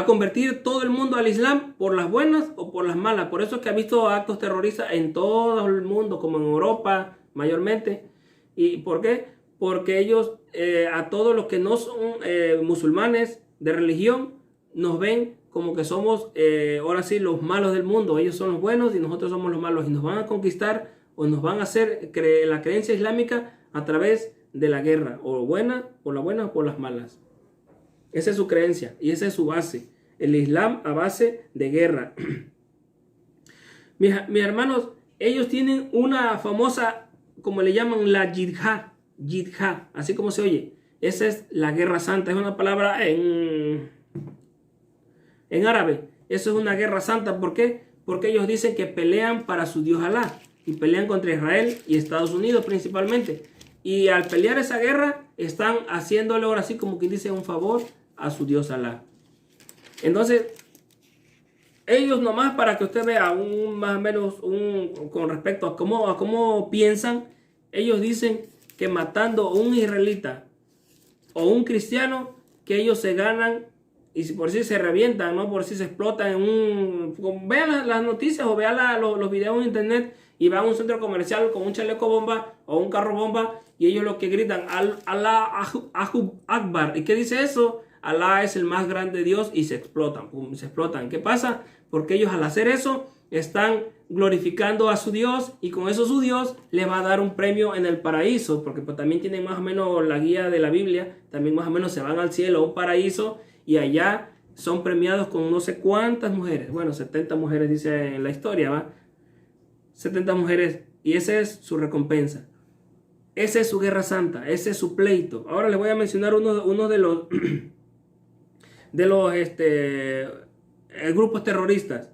Speaker 1: convertir todo el mundo al Islam por las buenas o por las malas. Por eso es que ha visto actos terroristas en todo el mundo, como en Europa mayormente. ¿Y por qué? Porque ellos a todos los que no son musulmanes de religión nos ven como que somos ahora sí los malos del mundo. Ellos son los buenos y nosotros somos los malos. Y nos van a conquistar o nos van a hacer la creencia islámica a través de la guerra. O buena, por las buenas o por las malas. Esa es su creencia y esa es su base. El Islam a base de guerra. Mis hermanos, ellos tienen una famosa, como le llaman, la yihad. Yihad, así como se oye. Esa es la guerra santa. Es una palabra en árabe. Eso es una guerra santa. ¿Por qué? Porque ellos dicen que pelean para su Dios Alá. Y pelean contra Israel y Estados Unidos principalmente. Y al pelear esa guerra, están haciéndole ahora sí como quien dice un favor a su Dios Alá. Entonces, ellos nomás para que usted vea más o menos con respecto a cómo piensan, ellos dicen que matando a un israelita o un cristiano, que ellos se ganan y por si se revientan, ¿no? Por si se explotan vean las noticias o vean los videos en internet y van a un centro comercial con un chaleco bomba o un carro bomba y ellos lo que gritan, Alá Akbar. ¿Y qué dice eso? Alá es el más grande Dios y se explotan, se explotan. ¿Qué pasa? Porque ellos al hacer eso están glorificando a su Dios y con eso su Dios le va a dar un premio en el paraíso, porque pues, también tienen más o menos la guía de la Biblia, también más o menos se van al cielo, a un paraíso y allá son premiados con no sé cuántas mujeres. Bueno, 70 mujeres dice en la historia, ¿va? 70 mujeres y esa es su recompensa. Esa es su guerra santa, ese es su pleito. Ahora les voy a mencionar uno de los grupos terroristas.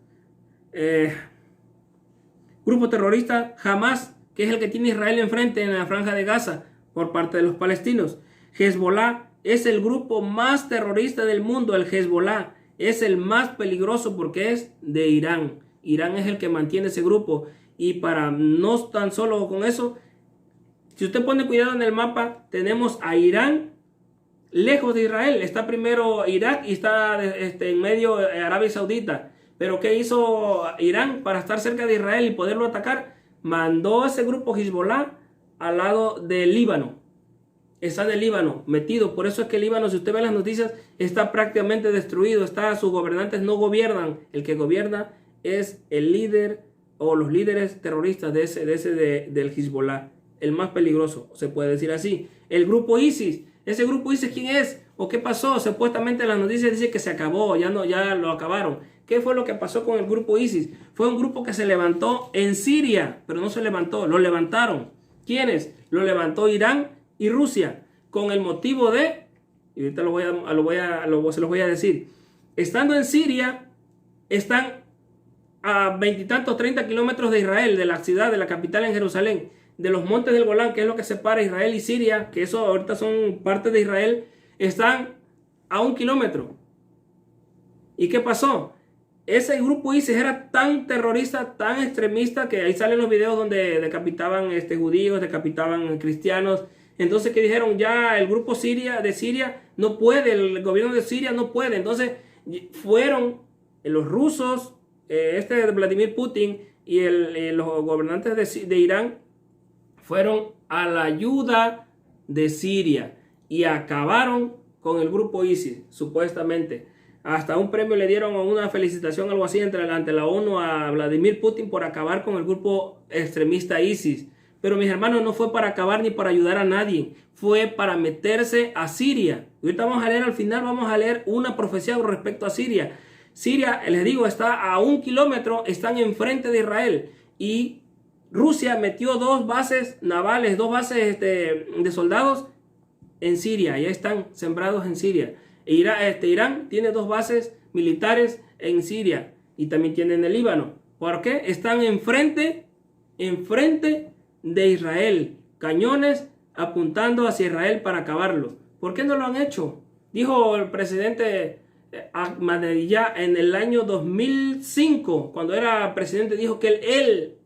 Speaker 1: Grupo terrorista Hamas, que es el que tiene Israel enfrente en la franja de Gaza por parte de los palestinos. Hezbollah es el grupo más terrorista del mundo. El Hezbollah es el más peligroso porque es de Irán. Irán es el que mantiene ese grupo. Y para no tan solo con eso, si usted pone cuidado en el mapa, tenemos a Irán lejos de Israel. Está primero Irak y está en medio Arabia Saudita. Pero ¿qué hizo Irán para estar cerca de Israel y poderlo atacar? Mandó a ese grupo Hezbollah al lado del Líbano. Está en el Líbano metido. Por eso es que el Líbano, si usted ve las noticias, está prácticamente destruido. Sus gobernantes no gobiernan. El que gobierna es el líder o los líderes terroristas del Hezbollah. El más peligroso, se puede decir así. El grupo ISIS. ¿Ese grupo ISIS quién es? ¿O qué pasó? Supuestamente las noticias dicen que se acabó, ya lo acabaron. ¿Qué fue lo que pasó con el grupo ISIS? Fue un grupo que se levantó en Siria, pero no se levantó, lo levantaron. ¿Quiénes? Lo levantó Irán y Rusia, con el motivo de, y ahorita se los voy a decir, estando en Siria, están a 20 y tantos, 30 kilómetros de Israel, de la ciudad, de la capital en Jerusalén, de los montes del Golán, que es lo que separa Israel y Siria, que eso ahorita son parte de Israel, están a 1 kilómetro. ¿Y qué pasó? Ese grupo ISIS era tan terrorista, tan extremista, que ahí salen los videos donde decapitaban judíos, decapitaban cristianos. Entonces que dijeron, ya el grupo de Siria no puede, el gobierno de Siria no puede. Entonces fueron los rusos, Vladimir Putin y los gobernantes de Irán, fueron a la ayuda de Siria y acabaron con el grupo ISIS, supuestamente. Hasta un premio le dieron, una felicitación, algo así, ante la ONU a Vladimir Putin por acabar con el grupo extremista ISIS. Pero mis hermanos, no fue para acabar ni para ayudar a nadie, fue para meterse a Siria. Y ahorita vamos a leer al final, vamos a leer una profecía con respecto a Siria. Siria, les digo, está a 1 kilómetro, están enfrente de Israel. Y Rusia metió 2 bases navales, 2 bases de soldados en Siria. Ya están sembrados en Siria. Irán tiene 2 bases militares en Siria y también tiene en el Líbano. ¿Por qué? Están enfrente de Israel. Cañones apuntando hacia Israel para acabarlo. ¿Por qué no lo han hecho? Dijo el presidente Ahmadinejad en el año 2005, cuando era presidente, dijo que él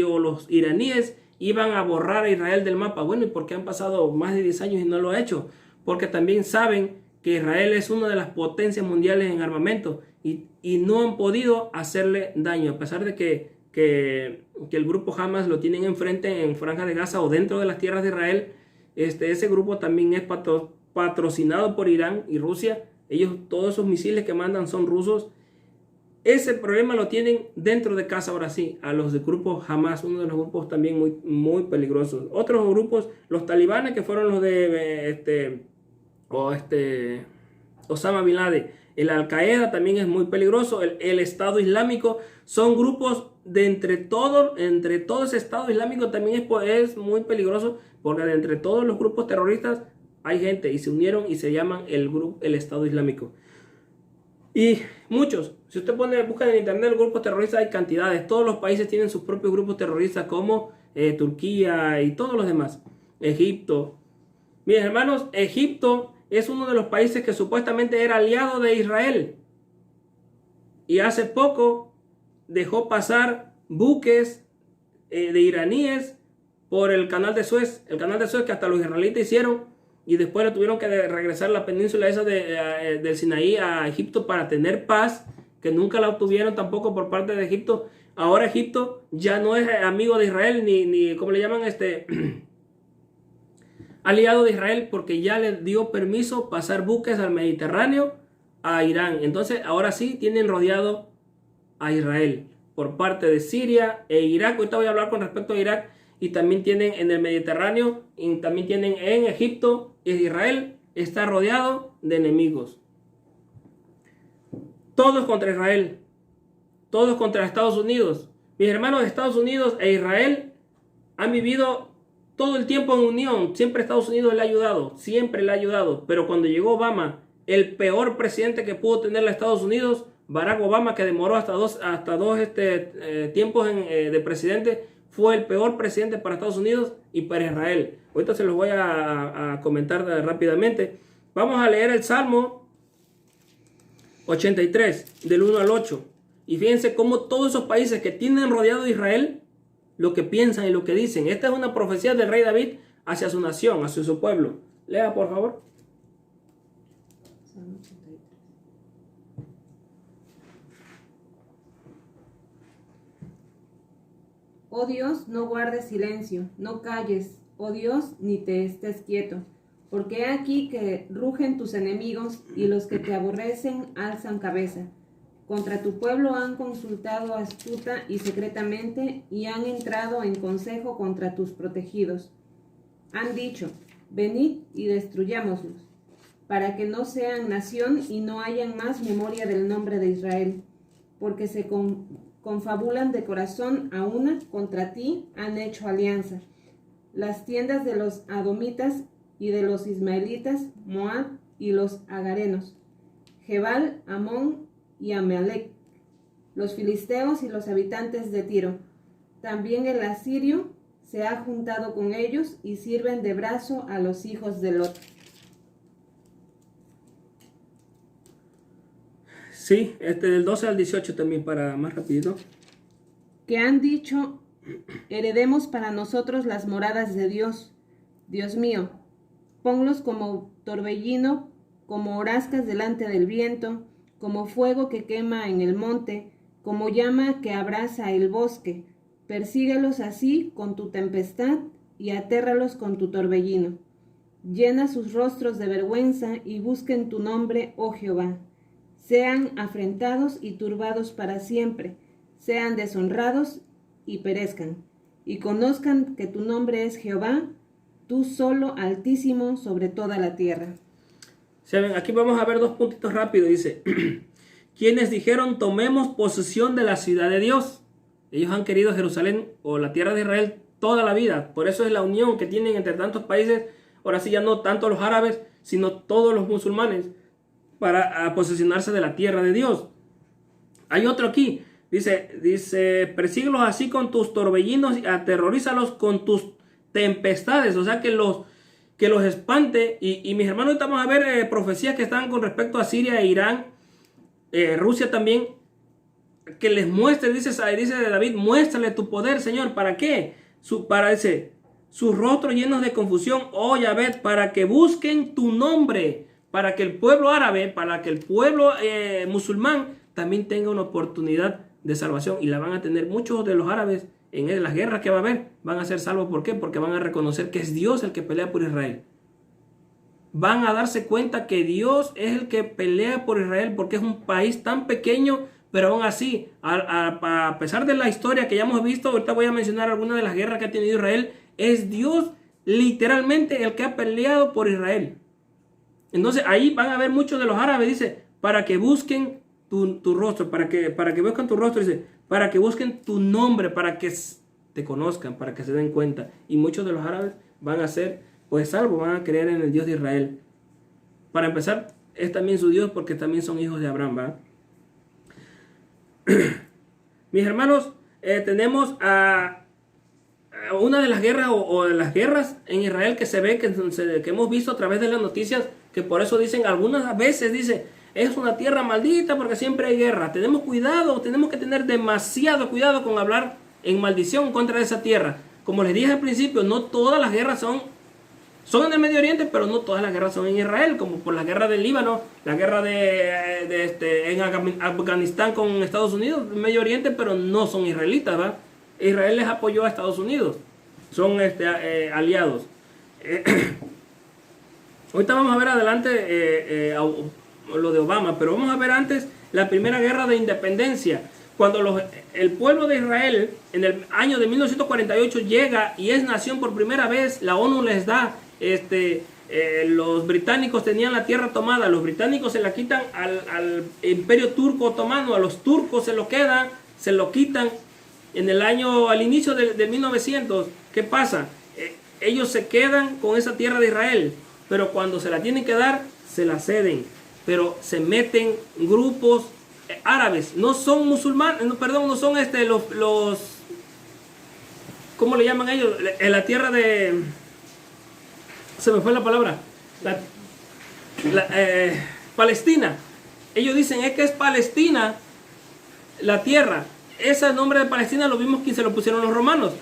Speaker 1: o los iraníes iban a borrar a Israel del mapa. Bueno, ¿y por qué han pasado más de 10 años y no lo ha hecho? Porque también saben que Israel es una de las potencias mundiales en armamento y no han podido hacerle daño, a pesar de que el grupo Hamas lo tienen enfrente en Franja de Gaza o dentro de las tierras de Israel. Ese grupo también es patrocinado por Irán y Rusia. Todos esos misiles que mandan son rusos. Ese problema lo tienen dentro de casa ahora sí, a los del grupo Hamas, uno de los grupos también muy, muy peligrosos. Otros grupos, los talibanes, que fueron los de Osama Bin Laden. El Al-Qaeda también es muy peligroso. El Estado Islámico son grupos de entre todo ese Estado Islámico también es muy peligroso, porque de entre todos los grupos terroristas hay gente y se unieron y se llaman el Estado Islámico. Y muchos, si usted busca en internet grupos terroristas, hay cantidades. Todos los países tienen sus propios grupos terroristas, como Turquía y todos los demás. Egipto. Mis hermanos, Egipto es uno de los países que supuestamente era aliado de Israel. Y hace poco dejó pasar buques de iraníes por el canal de Suez. El canal de Suez que hasta los israelitas hicieron. Y después le tuvieron que regresar la península esa del Sinaí a Egipto para tener paz, que nunca la obtuvieron tampoco por parte de Egipto. Ahora Egipto ya no es amigo de Israel, ni ¿cómo le llaman? Aliado de Israel, porque ya le dio permiso pasar buques al Mediterráneo a Irán. Entonces ahora sí tienen rodeado a Israel por parte de Siria e Irak. Ahorita voy a hablar con respecto a Irak. Y también tienen en el Mediterráneo, y también tienen en Egipto. Israel está rodeado de enemigos. Todos contra Israel. Todos contra Estados Unidos. Mis hermanos, Estados Unidos e Israel han vivido todo el tiempo en unión. Siempre Estados Unidos le ha ayudado. Siempre le ha ayudado. Pero cuando llegó Obama, el peor presidente que pudo tener a Estados Unidos, Barack Obama, que demoró hasta dos tiempos de presidente, fue el peor presidente para Estados Unidos y para Israel. Ahorita se los voy a comentar rápidamente. Vamos a leer el Salmo 83, del 1 al 8. Y fíjense cómo todos esos países que tienen rodeado a Israel, lo que piensan y lo que dicen. Esta es una profecía del rey David hacia su nación, hacia su pueblo. Lea, por favor.
Speaker 2: Salmo 83. Oh Dios, no guardes silencio, no calles, oh Dios, ni te estés quieto, porque he aquí que rugen tus enemigos y los que te aborrecen alzan cabeza. Contra tu pueblo han consultado astuta y secretamente y han entrado en consejo contra tus protegidos. Han dicho, venid y destruyámoslos, para que no sean nación y no hayan más memoria del nombre de Israel, porque se confabulan de corazón a una, contra ti han hecho alianza. Las tiendas de los adomitas y de los ismaelitas, Moab y los agarenos, Jebal, Amón y Amalec, los filisteos y los habitantes de Tiro. También el asirio se ha juntado con ellos y sirven de brazo a los hijos de Lot.
Speaker 1: Sí, del 12 al 18 también, para más rapidito.
Speaker 2: Que han dicho, heredemos para nosotros las moradas de Dios. Dios mío, ponlos como torbellino, como horazcas delante del viento, como fuego que quema en el monte, como llama que abrasa el bosque. Persíguelos así con tu tempestad y atérralos con tu torbellino. Llena sus rostros de vergüenza y busquen tu nombre, oh Jehová. Sean afrentados y turbados para siempre, sean deshonrados y perezcan. y conozcan que tu nombre es Jehová, tú solo altísimo sobre toda la tierra.
Speaker 1: ¿Saben? Aquí vamos a ver dos puntitos rápidos. Dice, quienes dijeron tomemos posesión de la ciudad de Dios. Ellos han querido Jerusalén o la tierra de Israel toda la vida. Por eso es la unión que tienen entre tantos países. Ahora sí ya no tanto los árabes, sino todos los musulmanes, para posesionarse de la tierra de Dios. Hay otro aquí. Dice, persíguelos así con tus torbellinos y aterrorízalos con tus tempestades. O sea, que los espante. Y mis hermanos, ahorita vamos a ver profecías que están con respecto a Siria e Irán, Rusia también, que les muestre, dice David, muéstrale tu poder, Señor. ¿Para qué? Sus rostros llenos de confusión, oh Yahvé, para que busquen tu nombre, para que el pueblo árabe, para que el pueblo musulmán también tenga una oportunidad de salvación, y la van a tener. Muchos de los árabes en las guerras que va a haber van a ser salvos. ¿Por qué? Porque van a reconocer que es Dios el que pelea por Israel. Van a darse cuenta que Dios es el que pelea por Israel, porque es un país tan pequeño, pero aún así, a pesar de la historia que ya hemos visto, ahorita voy a mencionar algunas de las guerras que ha tenido Israel, es Dios literalmente el que ha peleado por Israel. Entonces ahí van a ver muchos de los árabes, dice, para que busquen tu rostro, para que busquen tu rostro, dice, para que busquen tu nombre, para que te conozcan, para que se den cuenta. Y muchos de los árabes van a ser, pues, salvos, van a creer en el Dios de Israel. Para empezar, es también su Dios, porque también son hijos de Abraham, ¿va? Mis hermanos, tenemos a una de las guerras o de las guerras en Israel que se ve, que hemos visto a través de las noticias, que por eso dicen, algunas veces dice, es una tierra maldita porque siempre hay guerra. Tenemos cuidado, tenemos que tener demasiado cuidado con hablar en maldición contra esa tierra. Como les dije al principio, no todas las guerras son en el Medio Oriente, pero no todas las guerras son en Israel, como por la guerra del Líbano, la guerra en Afganistán con Estados Unidos, Medio Oriente, pero no son israelitas, ¿va? Israel les apoyó a Estados Unidos, son aliados. Ahorita vamos a ver adelante lo de Obama, pero vamos a ver antes la primera guerra de independencia. Cuando el pueblo de Israel en el año de 1948 llega y es nación por primera vez, la ONU les da, los británicos tenían la tierra tomada, los británicos se la quitan al imperio turco otomano, a los turcos se lo quedan, se lo quitan al inicio de 1900. ¿Qué pasa? Ellos se quedan con esa tierra de Israel, pero cuando se la tienen que dar, se la ceden, pero se meten grupos árabes, no son musulmanes, no son los ¿cómo le llaman ellos? En la tierra de, se me fue la palabra, Palestina. Ellos dicen, es que es Palestina la tierra. Ese nombre de Palestina lo vimos que se lo pusieron los romanos.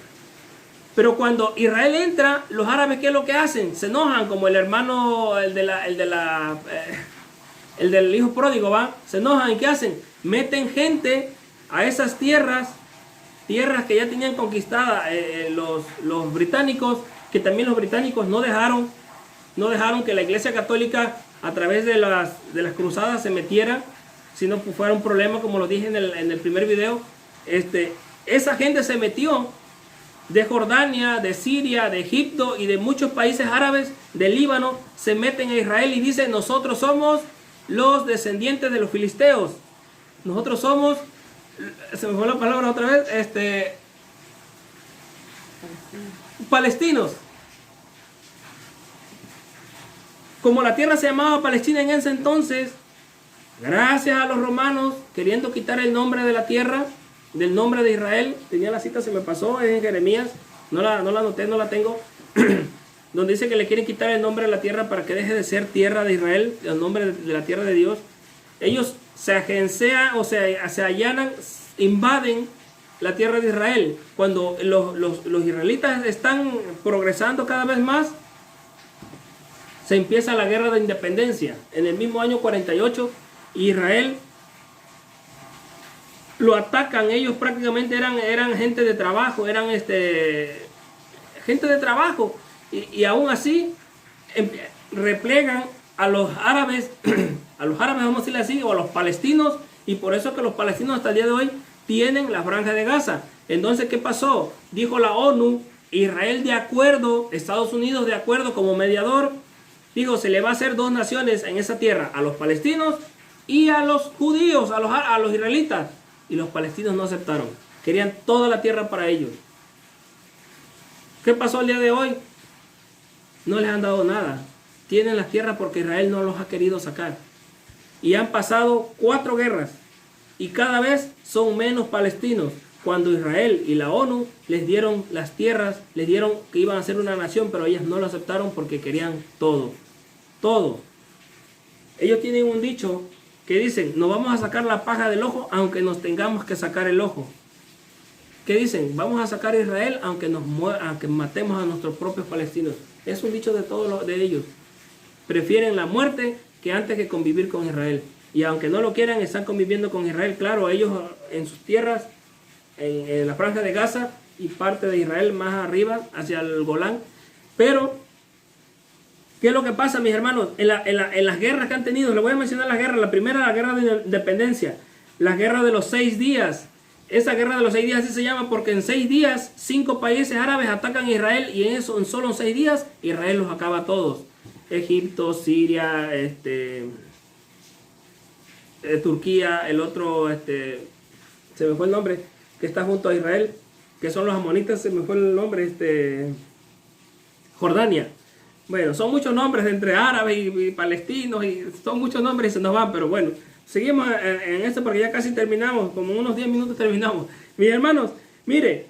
Speaker 1: Pero cuando Israel entra, los árabes, ¿qué es lo que hacen? Se enojan, como el hermano, el del hijo pródigo, ¿va? Se enojan, ¿y qué hacen? Meten gente a esas tierras que ya tenían conquistadas los británicos, que también los británicos no dejaron que la Iglesia Católica a través de las cruzadas se metiera, sino que fuera un problema, como lo dije en el primer video. Esa gente se metió de Jordania, de Siria, de Egipto y de muchos países árabes, del Líbano, se meten a Israel y dicen, nosotros somos los descendientes de los filisteos. Nosotros somos, se me fue la palabra otra vez, palestinos. Como la tierra se llamaba Palestina en ese entonces, gracias a los romanos, queriendo quitar el nombre de la tierra, del nombre de Israel, tenía la cita, se me pasó, es en Jeremías, no la anoté, no la tengo, donde dice que le quieren quitar el nombre de la tierra para que deje de ser tierra de Israel, el nombre de la tierra de Dios. Ellos se agencian, o sea, se allanan, invaden la tierra de Israel. Cuando los israelitas están progresando cada vez más, se empieza la guerra de independencia. En el mismo año 48, Israel lo atacan. Ellos prácticamente eran gente de trabajo, eran gente de trabajo, y aún así replegan a los árabes, vamos a decirle así, o a los palestinos, y por eso que los palestinos hasta el día de hoy tienen la franja de Gaza. Entonces, ¿qué pasó? Dijo la ONU, Israel de acuerdo, Estados Unidos de acuerdo como mediador, dijo, se le va a hacer dos naciones en esa tierra, a los palestinos y a los judíos, a los israelitas. Y los palestinos no aceptaron. Querían toda la tierra para ellos. ¿Qué pasó el día de hoy? No les han dado nada. Tienen las tierras porque Israel no los ha querido sacar. Y han pasado 4 guerras. Y cada vez son menos palestinos. Cuando Israel y la ONU les dieron las tierras, les dieron que iban a ser una nación, pero ellas no lo aceptaron porque querían todo. Todo. Ellos tienen un dicho que dicen, nos vamos a sacar la paja del ojo aunque nos tengamos que sacar el ojo. ¿Qué dicen? Vamos a sacar a Israel aunque matemos a nuestros propios palestinos. Es un dicho de todos de ellos. Prefieren la muerte que antes que convivir con Israel. Y aunque no lo quieran, están conviviendo con Israel. Claro, ellos en sus tierras, en la franja de Gaza y parte de Israel más arriba, hacia el Golán. Pero, ¿qué es lo que pasa, mis hermanos? En las guerras que han tenido, les voy a mencionar las guerras. La primera, la guerra de independencia. La guerra de los 6 días. Esa guerra de los 6 días así se llama porque en 6 días 5 países árabes atacan a Israel y en solo 6 días Israel los acaba a todos. Egipto, Siria, Turquía, el otro, se me fue el nombre, que está junto a Israel, que son los amonitas, se me fue el nombre, Jordania. Bueno, son muchos nombres entre árabes y palestinos, y son muchos nombres y se nos van, pero bueno, seguimos en esto porque ya casi terminamos, como en unos 10 minutos terminamos. Mis hermanos, mire,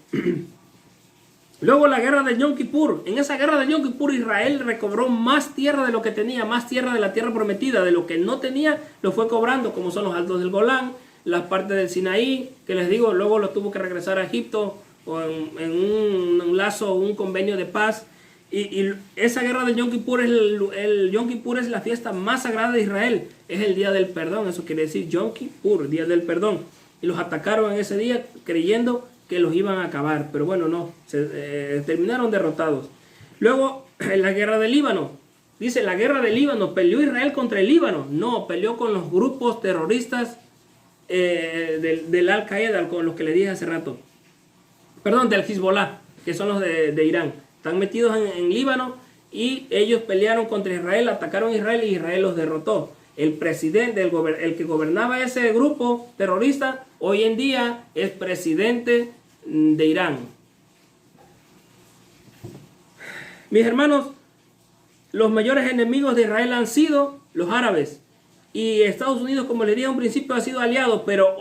Speaker 1: luego la guerra de Yom Kippur. En esa guerra de Yom Kippur Israel recobró más tierra de lo que tenía, más tierra de la tierra prometida. De lo que no tenía lo fue cobrando, como son los altos del Golán, las partes del Sinaí, que les digo, luego lo tuvo que regresar a Egipto o en un lazo, un convenio de paz. Y esa guerra de Yom Kippur, el Yom Kippur es la fiesta más sagrada de Israel. Es el día del perdón, eso quiere decir Yom Kippur, día del perdón. Y los atacaron en ese día creyendo que los iban a acabar, pero bueno, no, terminaron derrotados. Luego, en la guerra del Líbano, dice, la guerra del Líbano, ¿peleó Israel contra el Líbano? No, peleó con los grupos terroristas del Al-Qaeda, con los que le dije hace rato. Perdón, del Hezbollah, que son los de Irán. Están metidos en Líbano y ellos pelearon contra Israel, atacaron a Israel y Israel los derrotó. El presidente, el que gobernaba ese grupo terrorista, hoy en día es presidente de Irán. Mis hermanos, los mayores enemigos de Israel han sido los árabes. Y Estados Unidos, como les dije a un principio, ha sido aliado, pero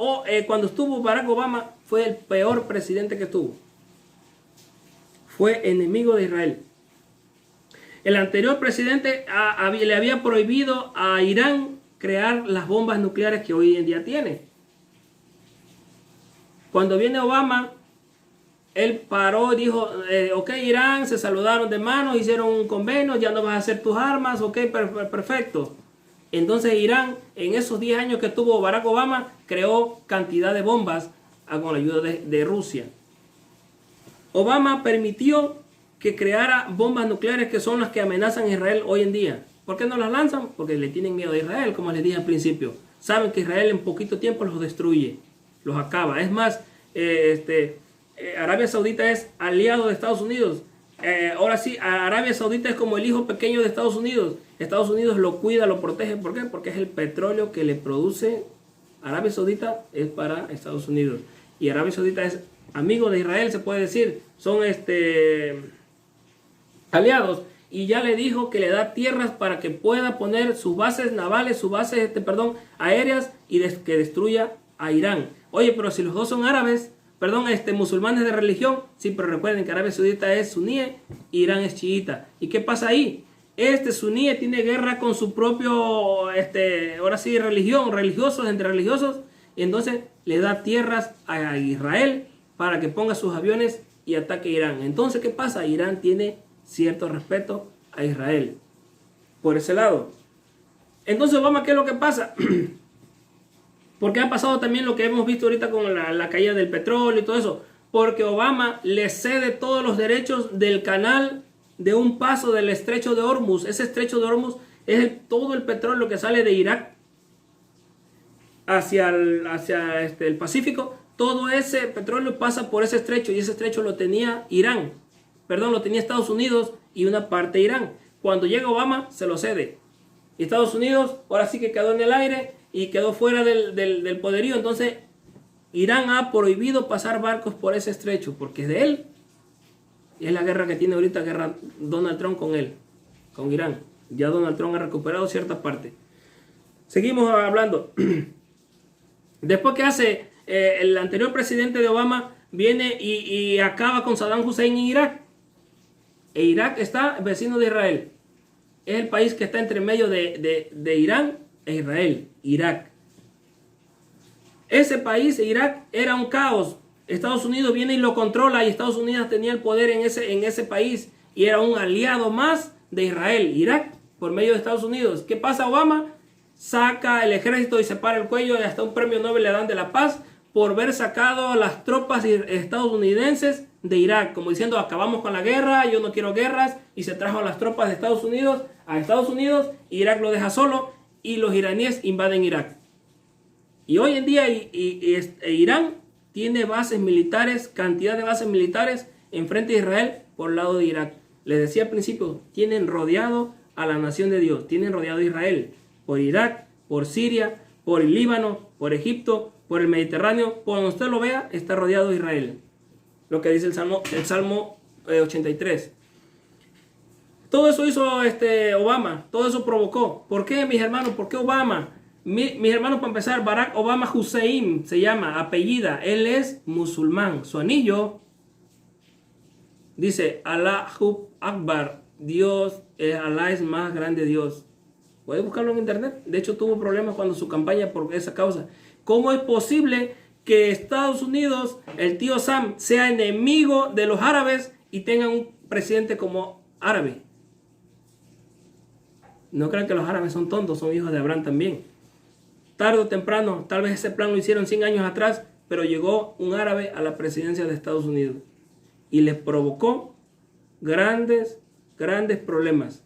Speaker 1: cuando estuvo Barack Obama fue el peor presidente que estuvo. Fue enemigo de Israel. El anterior presidente le había prohibido a Irán crear las bombas nucleares que hoy en día tiene. Cuando viene Obama, él paró y dijo, ok Irán, se saludaron de mano, hicieron un convenio, ya no vas a hacer tus armas, ok, perfecto. Entonces Irán, en esos 10 años que tuvo Barack Obama, creó cantidad de bombas con la ayuda de Rusia. Obama permitió que creara bombas nucleares que son las que amenazan a Israel hoy en día. ¿Por qué no las lanzan? Porque le tienen miedo a Israel, como les dije al principio. Saben que Israel en poquito tiempo los destruye, los acaba. Es más, Arabia Saudita es aliado de Estados Unidos. Ahora sí, Arabia Saudita es como el hijo pequeño de Estados Unidos. Estados Unidos lo cuida, lo protege. ¿Por qué? Porque es el petróleo que le produce Arabia Saudita, es para Estados Unidos. Y Arabia Saudita es amigo de Israel, se puede decir. Son aliados, y ya le dijo que le da tierras para que pueda poner sus bases navales, sus bases aéreas y que destruya a Irán. Oye, pero si los dos son árabes, musulmanes de religión, sí, pero recuerden que Arabia Saudita es suní, Irán es chiita. ¿Y qué pasa ahí? Suní tiene guerra con su propio, ahora sí, religiosos, entre religiosos, y entonces le da tierras a Israel para que ponga sus aviones y ataque a Irán. Entonces, ¿qué pasa? Irán tiene cierto respeto a Israel por ese lado. Entonces, Obama, ¿qué es lo que pasa? Porque ha pasado también lo que hemos visto ahorita con la caída del petróleo y todo eso. Porque Obama le cede todos los derechos del canal de un paso del estrecho de Hormuz. Ese estrecho de Hormuz es todo el petróleo que sale de Irak hacia el Pacífico. todo ese petróleo pasa por ese estrecho y ese estrecho lo tenía lo tenía Estados Unidos y una parte de Irán. Cuando llega Obama se lo cede. Y Estados Unidos ahora sí que quedó en el aire y quedó fuera del poderío. Entonces Irán ha prohibido pasar barcos por ese estrecho porque es de él. Y es la guerra que tiene ahorita, guerra Donald Trump con él, con Irán. Ya Donald Trump ha recuperado cierta parte. Seguimos hablando. Después que hace el anterior presidente de Obama, viene y acaba con Saddam Hussein en Irak. E Irak está vecino de Israel. Es el país que está entre medio de Irán e Israel, Irak. Ese país, Irak, era un caos. Estados Unidos viene y lo controla y Estados Unidos tenía el poder en ese país y era un aliado más de Israel, Irak, por medio de Estados Unidos. ¿Qué pasa? Obama saca el ejército y se para el cuello y hasta un premio Nobel le dan de la paz por haber sacado a las tropas estadounidenses de Irak, como diciendo acabamos con la guerra, yo no quiero guerras, y se trajo a las tropas de Estados Unidos a Estados Unidos, Irak lo deja solo y los iraníes invaden Irak. Y hoy en día Irán tiene bases militares, cantidad de bases militares enfrente de Israel por el lado de Irak. Les decía al principio, tienen rodeado a la nación de Dios, tienen rodeado a Israel por Irak, por Siria, por el Líbano, por Egipto, por el Mediterráneo. Por donde usted lo vea, está rodeado de Israel. Lo que dice el Salmo 83. Todo eso hizo Obama, todo eso provocó. ¿Por qué, mis hermanos? ¿Por qué Obama? Mis hermanos, para empezar, Barack Obama Hussein se llama, apellida. Él es musulmán. Su anillo dice Allahu Akbar. Dios, Alá es más grande Dios. Puede buscarlo en internet. De hecho, tuvo problemas cuando su campaña por esa causa. ¿Cómo es posible que Estados Unidos, el tío Sam, sea enemigo de los árabes y tenga un presidente como árabe? No crean que los árabes son tontos, son hijos de Abraham también. Tarde o temprano, tal vez ese plan lo hicieron 100 años atrás, pero llegó un árabe a la presidencia de Estados Unidos y les provocó grandes problemas.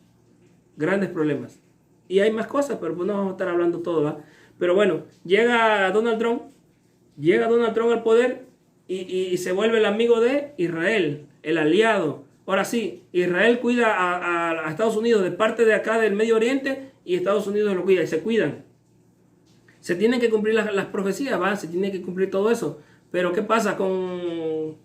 Speaker 1: Grandes problemas. Y hay más cosas, pero pues no vamos a estar hablando todo, ¿va? Pero bueno, llega Donald Trump al poder y se vuelve el amigo de Israel, el aliado. Ahora sí, Israel cuida a Estados Unidos de parte de acá del Medio Oriente y Estados Unidos lo cuida y se cuidan. Se tienen que cumplir las profecías, ¿va? Se tiene que cumplir todo eso. Pero ¿qué pasa con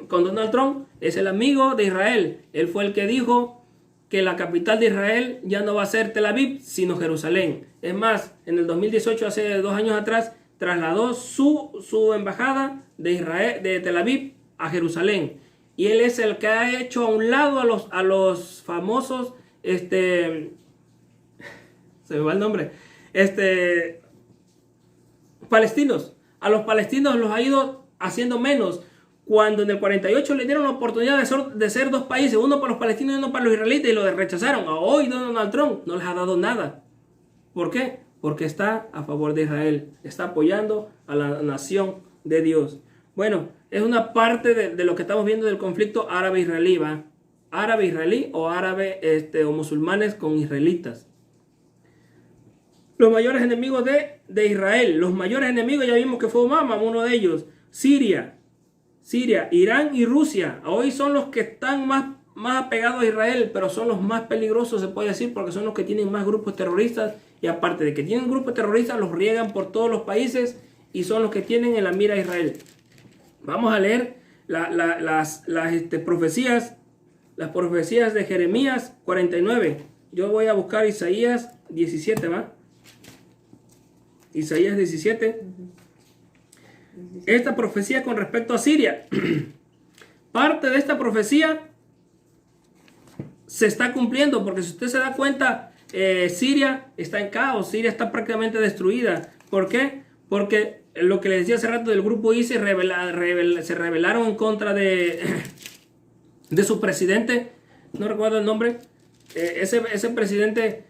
Speaker 1: Donald Trump? Es el amigo de Israel. Él fue el que dijo que la capital de Israel ya no va a ser Tel Aviv, sino Jerusalén. Es más, en el 2018, hace 2 años atrás, trasladó su embajada de Israel, de Tel Aviv a Jerusalén. Y él es el que ha hecho a un lado a los famosos, se me va el nombre, palestinos. A los palestinos los ha ido haciendo menos. Cuando en el 48 le dieron la oportunidad de ser 2 países, uno para los palestinos y uno para los israelitas, y lo rechazaron. Hoy Donald Trump no les ha dado nada. ¿Por qué? Porque está a favor de Israel, está apoyando a la nación de Dios. Bueno, es una parte de lo que estamos viendo del conflicto árabe-israelí, ¿va? Árabe-israelí o árabe o musulmanes con israelitas. Los mayores enemigos de Israel, los mayores enemigos ya vimos que fue Obama, uno de ellos. Siria, Irán y Rusia, hoy son los que están más apegados a Israel, pero son los más peligrosos, se puede decir, porque son los que tienen más grupos terroristas, y aparte de que tienen grupos terroristas, los riegan por todos los países y son los que tienen en la mira a Israel. Vamos a leer las profecías de Jeremías 49. Yo voy a buscar Isaías 17, ¿va? Isaías 17. Esta profecía con respecto a Siria. Parte de esta profecía se está cumpliendo, porque si usted se da cuenta, Siria está en caos, Siria está prácticamente destruida. ¿Por qué? Porque lo que les decía hace rato del grupo ISIS se rebelaron en contra de su presidente, no recuerdo el nombre. Ese presidente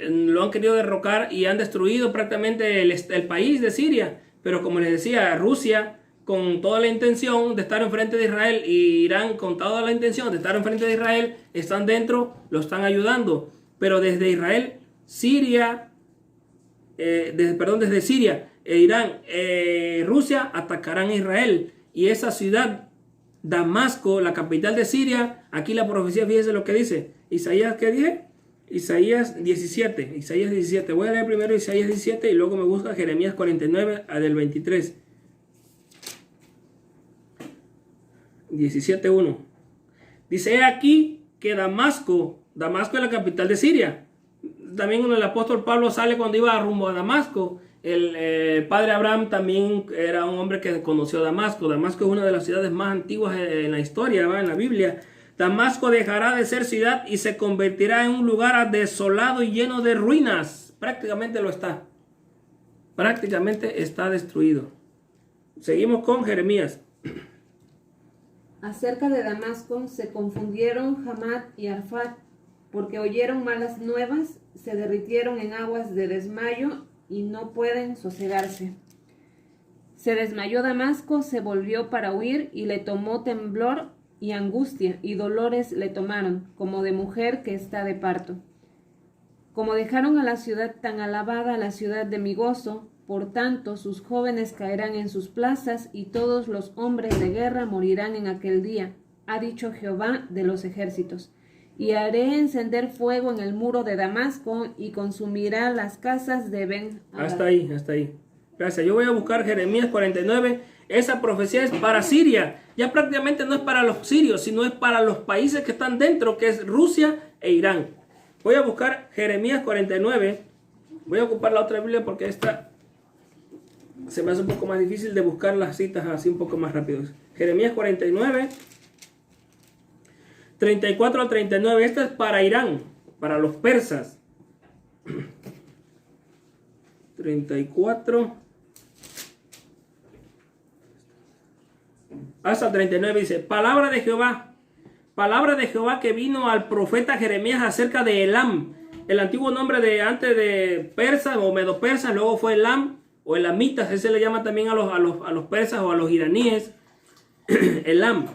Speaker 1: lo han querido derrocar y han destruido prácticamente el país de Siria. Pero como les decía, Rusia, con toda la intención de estar enfrente de Israel, y Irán, con toda la intención de estar enfrente de Israel, están dentro, lo están ayudando. Pero desde Israel, desde Siria, Irán, Rusia atacarán a Israel. Y esa ciudad, Damasco, la capital de Siria, aquí la profecía, fíjese lo que dice. Isaías, ¿qué dije? Isaías 17. Isaías 17. Voy a leer primero Isaías 17 y luego me busca Jeremías 49 del 23. 17:1. Dice: he aquí que Damasco es la capital de Siria. También el apóstol Pablo sale cuando iba rumbo a Damasco. El padre Abraham también era un hombre que conoció Damasco. Damasco es una de las ciudades más antiguas en la historia, ¿va? En la Biblia. Damasco dejará de ser ciudad y se convertirá en un lugar desolado y lleno de ruinas. Prácticamente lo está. Prácticamente está destruido. Seguimos con Jeremías.
Speaker 2: Acerca de Damasco se confundieron Hamat y Arfat, porque oyeron malas nuevas, se derritieron en aguas de desmayo y no pueden sosegarse. Se desmayó Damasco, se volvió para huir y le tomó temblor y angustia y dolores le tomaron, como de mujer que está de parto. Como dejaron a la ciudad tan alabada, la ciudad de mi gozo, por tanto sus jóvenes caerán en sus plazas y todos los hombres de guerra morirán en aquel día, ha dicho Jehová de los ejércitos. Y haré encender fuego en el muro de Damasco y consumirá las casas de Ben-Hadad.
Speaker 1: Hasta ahí. Gracias. Yo voy a buscar Jeremías 49. Esa profecía es para Siria. Ya prácticamente no es para los sirios, sino es para los países que están dentro, que es Rusia e Irán. Voy a buscar Jeremías 49. Voy a ocupar la otra Biblia porque esta se me hace un poco más difícil de buscar las citas así un poco más rápido. Jeremías 49, 34 al 39. Esta es para Irán, para los persas. 34 hasta 39 dice: palabra de Jehová que vino al profeta Jeremías acerca de Elam. El antiguo nombre de antes de persas o medo-persas, luego fue Elam o elamitas. Ese le llama también a los persas o a los iraníes. Elam.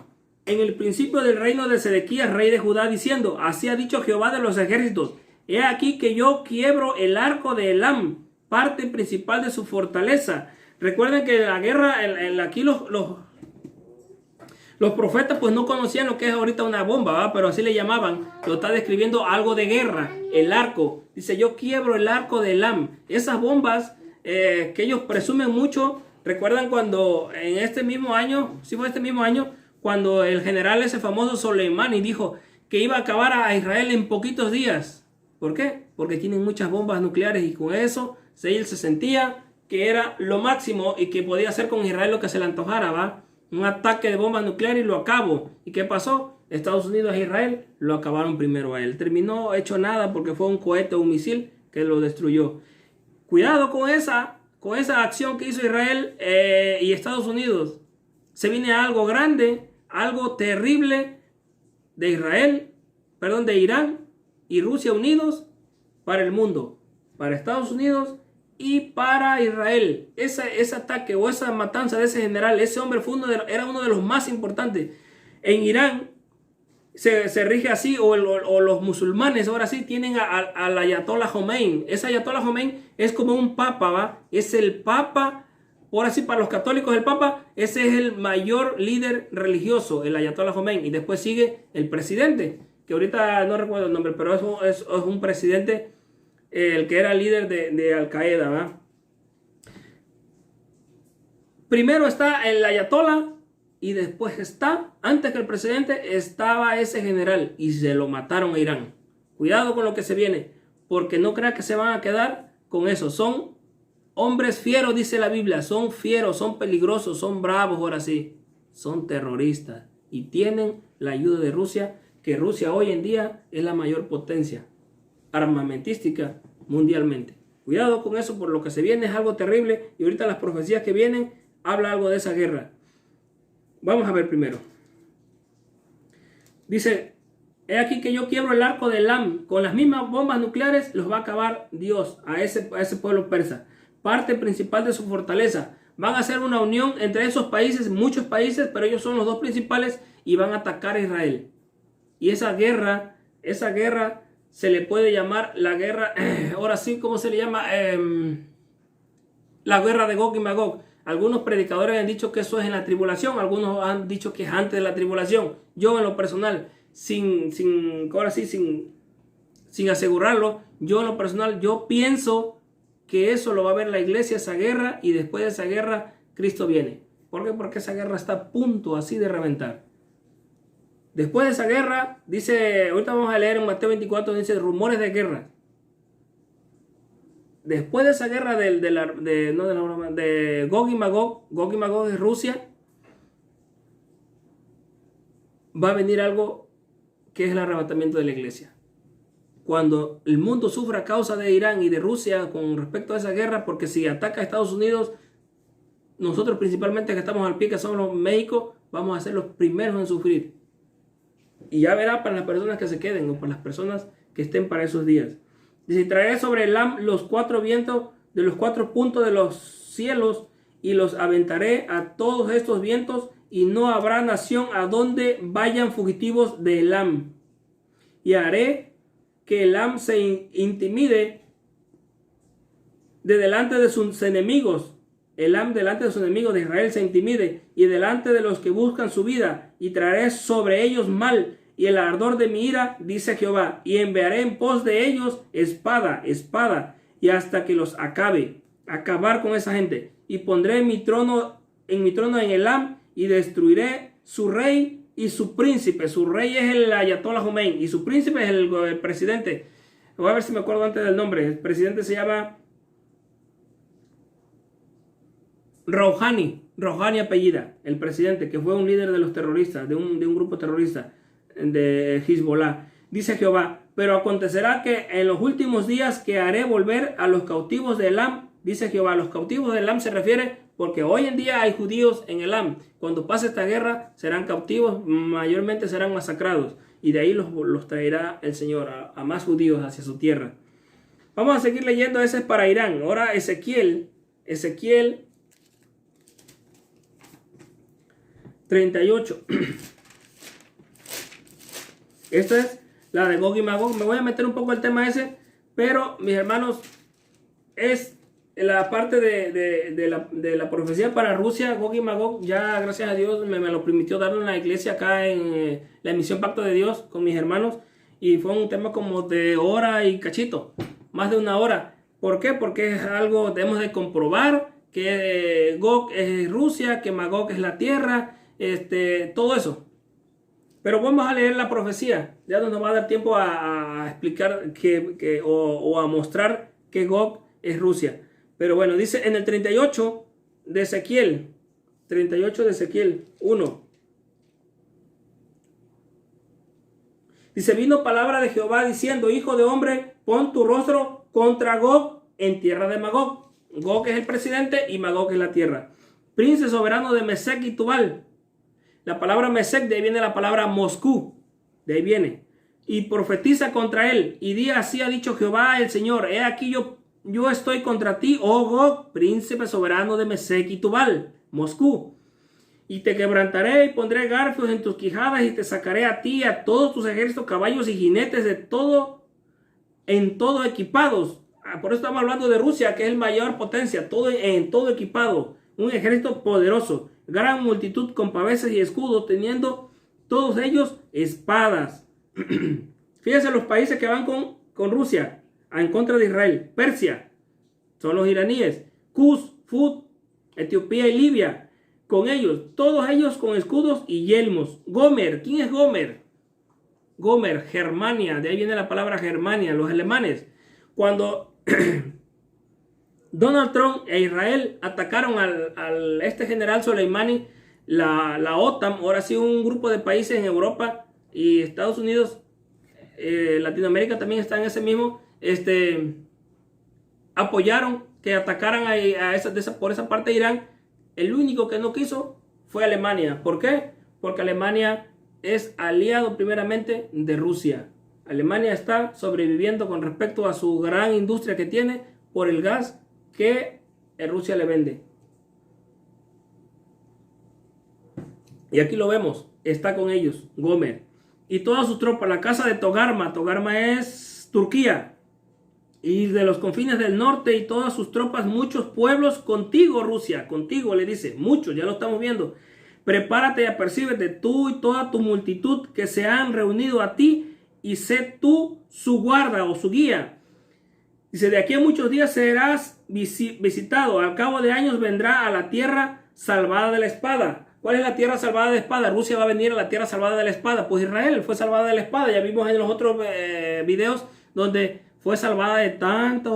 Speaker 1: En el principio del reino de Sedequías, rey de Judá, diciendo: así ha dicho Jehová de los ejércitos: he aquí que yo quiebro el arco de Elam, parte principal de su fortaleza. Recuerden que la guerra, aquí los profetas pues no conocían lo que es ahorita una bomba, ¿va? Pero así le llamaban. Lo está describiendo algo de guerra, el arco. Dice: yo quiebro el arco de Elam. Esas bombas que ellos presumen mucho. ¿Recuerdan cuando en este mismo año, sí fue este mismo año, cuando el general ese famoso Soleimani dijo que iba a acabar a Israel en poquitos días? ¿Por qué? Porque tienen muchas bombas nucleares y con eso él se sentía que era lo máximo y que podía hacer con Israel lo que se le antojara, ¿va? Un ataque de bombas nucleares y lo acabó. ¿Y qué pasó? Estados Unidos e Israel lo acabaron primero a él. Terminó hecho nada porque fue un cohete o un misil que lo destruyó. Cuidado con esa acción que hizo Israel y Estados Unidos. Se viene algo grande, algo terrible de de Irán y Rusia unidos para el mundo, para Estados Unidos y para Israel. Ese ataque o esa matanza de ese general, ese hombre era uno de los más importantes. En Irán se rige así, o los musulmanes ahora sí tienen al Ayatollah Khomeini. Ese Ayatollah Khomeini es como un papa, ¿va? Es el papa, ahora sí para los católicos el papa, ese es el mayor líder religioso, el Ayatollah Khomeini. Y después sigue el presidente, que ahorita no recuerdo el nombre, pero es un presidente, el que era líder de Al Qaeda, ¿va? Primero está el Ayatollah y después antes que el presidente, estaba ese general y se lo mataron a Irán. Cuidado con lo que se viene, porque no crean que se van a quedar con eso. Son hombres fieros, dice la Biblia, son fieros, son peligrosos, son bravos, ahora sí, son terroristas y tienen la ayuda de Rusia, que Rusia hoy en día es la mayor potencia armamentística mundialmente. Cuidado con eso, por lo que se viene es algo terrible y ahorita las profecías que vienen habla algo de esa guerra. Vamos a ver primero. Dice: he aquí que yo quiebro el arco de Elam, con las mismas bombas nucleares los va a acabar Dios a ese pueblo persa, parte principal de su fortaleza. Van a hacer una unión entre esos países, muchos países, pero ellos son los dos principales y van a atacar a Israel. Y esa guerra se le puede llamar la guerra, ahora sí, ¿cómo se le llama? la guerra de Gog y Magog. Algunos predicadores han dicho que eso es en la tribulación, algunos han dicho que es antes de la tribulación. Yo en lo personal, sin asegurarlo, yo en lo personal, yo pienso que eso lo va a ver la iglesia, esa guerra, y después de esa guerra, Cristo viene. ¿Por qué? Porque esa guerra está a punto así de reventar. Después de esa guerra, dice, ahorita vamos a leer en Mateo 24, dice rumores de guerra. Después de esa guerra de Gog y Magog es Rusia, va a venir algo que es el arrebatamiento de la iglesia. Cuando el mundo sufra a causa de Irán y de Rusia con respecto a esa guerra, porque si ataca a Estados Unidos, nosotros principalmente que estamos al pie, que somos México, vamos a ser los primeros en sufrir. Y ya verá para las personas que se queden o para las personas que estén para esos días. Dice, traeré sobre Elam los 4 vientos de los 4 puntos de los cielos y los aventaré a todos estos vientos y no habrá nación a donde vayan fugitivos de Elam. Y haré que Elam se intimide de delante de sus enemigos. Elam delante de sus enemigos de Israel se intimide y delante de los que buscan su vida, y traeré sobre ellos mal y el ardor de mi ira, dice Jehová, y enviaré en pos de ellos espada, y hasta que los acabar con esa gente, y pondré mi trono en Elam, y destruiré su rey y su príncipe. Su rey es el Ayatollah Khomeini y su príncipe es el presidente. Voy a ver si me acuerdo antes del nombre. El presidente se llama Rouhani apellida, el presidente, que fue un líder de los terroristas, de un grupo terrorista de Hezbollah. Dice Jehová, pero acontecerá que en los últimos días que haré volver a los cautivos de Elam, dice Jehová. Los cautivos de Elam se refiere porque hoy en día hay judíos en Elam. Cuando pase esta guerra serán cautivos, mayormente serán masacrados, y de ahí los traerá el Señor a más judíos hacia su tierra. Vamos a seguir leyendo. Ese es para Irán. Ahora Ezequiel 38. Esta es la de Gog y Magog. Me voy a meter un poco el tema ese, pero mis hermanos, es la parte de la profecía para Rusia. Gog y Magog, ya gracias a Dios me lo permitió darlo en la iglesia acá en la emisión Pacto de Dios con mis hermanos, y fue un tema como de hora y cachito, más de 1 hora. ¿Por qué? Porque es algo, debemos de comprobar que Gog es Rusia, que Magog es la tierra, todo eso. Pero vamos a leer la profecía. Ya no nos va a dar tiempo a explicar o a mostrar que Gog es Rusia. Pero bueno, dice en el 38 de Ezequiel 1. Dice, vino palabra de Jehová diciendo, hijo de hombre, pon tu rostro contra Gog en tierra de Magog. Gog es el presidente y Magog es la tierra. Príncipe soberano de Mesec y Tubal. La palabra Mesec, de ahí viene la palabra Moscú. De ahí viene. Y profetiza contra él. Y di, así ha dicho Jehová el Señor. He aquí yo estoy contra ti, oh Gog, príncipe soberano de Mesec y Tubal, Moscú. Y te quebrantaré y pondré garfios en tus quijadas y te sacaré a ti, a todos tus ejércitos, caballos y jinetes en todo equipados. Por eso estamos hablando de Rusia, que es el mayor potencia, en todo equipado. Un ejército poderoso, gran multitud con paveses y escudos, teniendo todos ellos espadas. Fíjense los países que van con Rusia en contra de Israel. Persia, son los iraníes. Cus, Fut, Etiopía y Libia, con ellos, todos ellos con escudos y yelmos. Gomer, ¿quién es Gomer? Gomer, Germania, de ahí viene la palabra Germania, los alemanes. Cuando Donald Trump e Israel atacaron al general Soleimani, la OTAN, ahora sí un grupo de países en Europa y Estados Unidos, Latinoamérica también está en ese mismo, apoyaron que atacaran por esa parte de Irán. El único que no quiso fue Alemania. ¿Por qué? Porque Alemania es aliado primeramente de Rusia. Alemania está sobreviviendo con respecto a su gran industria que tiene por el gas que Rusia le vende. Y aquí lo vemos, está con ellos, Gomer. Y todas sus tropas, la casa de Togarma es Turquía. y de los confines del norte y todas sus tropas, muchos pueblos contigo, Rusia, contigo, le dice, muchos, ya lo estamos viendo. Prepárate y apercíbete tú y toda tu multitud que se han reunido a ti, y sé tú su guarda o su guía. Dice, de aquí a muchos días serás visitado, al cabo de años vendrá a la tierra salvada de la espada. ¿Cuál es la tierra salvada de la espada? Rusia va a venir a la tierra salvada de la espada. Pues Israel fue salvada de la espada. Ya vimos en los otros videos donde fue salvada de tantas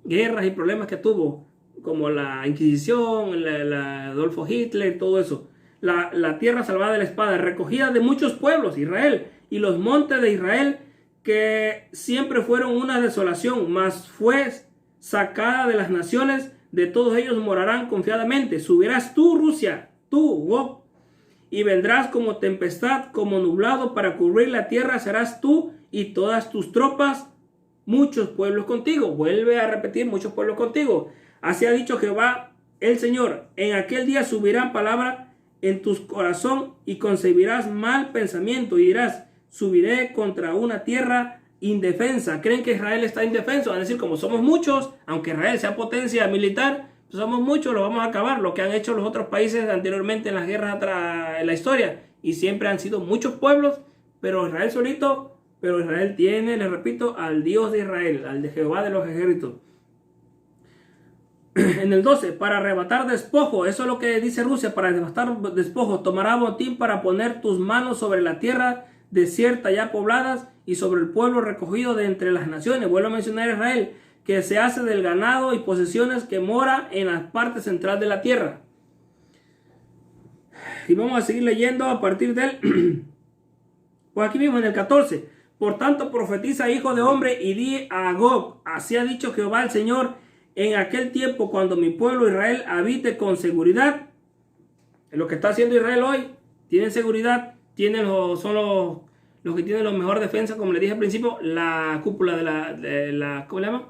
Speaker 1: guerras y problemas que tuvo, como la Inquisición, la Adolfo Hitler, todo eso. La tierra salvada de la espada, recogida de muchos pueblos, Israel, y los montes de Israel, que siempre fueron una desolación, mas fue sacada de las naciones, de todos ellos morarán confiadamente. Subirás tú, Rusia, tú, Gog, y vendrás como tempestad, como nublado para cubrir la tierra, serás tú y todas tus tropas, muchos pueblos contigo. Vuelve a repetir, muchos pueblos contigo. Así ha dicho Jehová el Señor, en aquel día subirá palabra en tu corazón y concebirás mal pensamiento y dirás, subiré contra una tierra indefensa. ¿Creen que Israel está indefenso? Van a decir, como somos muchos, aunque Israel sea potencia militar, pues somos muchos, lo vamos a acabar. Lo que han hecho los otros países anteriormente en las guerras en la historia. Y siempre han sido muchos pueblos, pero Israel solito. Pero Israel tiene, les repito, al Dios de Israel, al de Jehová de los ejércitos. En el 12, para arrebatar despojo, eso es lo que dice Rusia, para arrebatar despojo, tomará botín para poner tus manos sobre la tierra desierta ya pobladas y sobre el pueblo recogido de entre las naciones. Vuelvo a mencionar a Israel, que se hace del ganado y posesiones que mora en la parte central de la tierra. Y vamos a seguir leyendo a partir del pues aquí mismo en el 14. Por tanto profetiza, hijo de hombre, y di a Gog, así ha dicho Jehová el Señor, en aquel tiempo cuando mi pueblo Israel habite con seguridad. Lo que está haciendo Israel hoy, tienen seguridad, son los que tienen la mejor defensa, como les dije al principio, la cúpula de la ¿cómo le llama?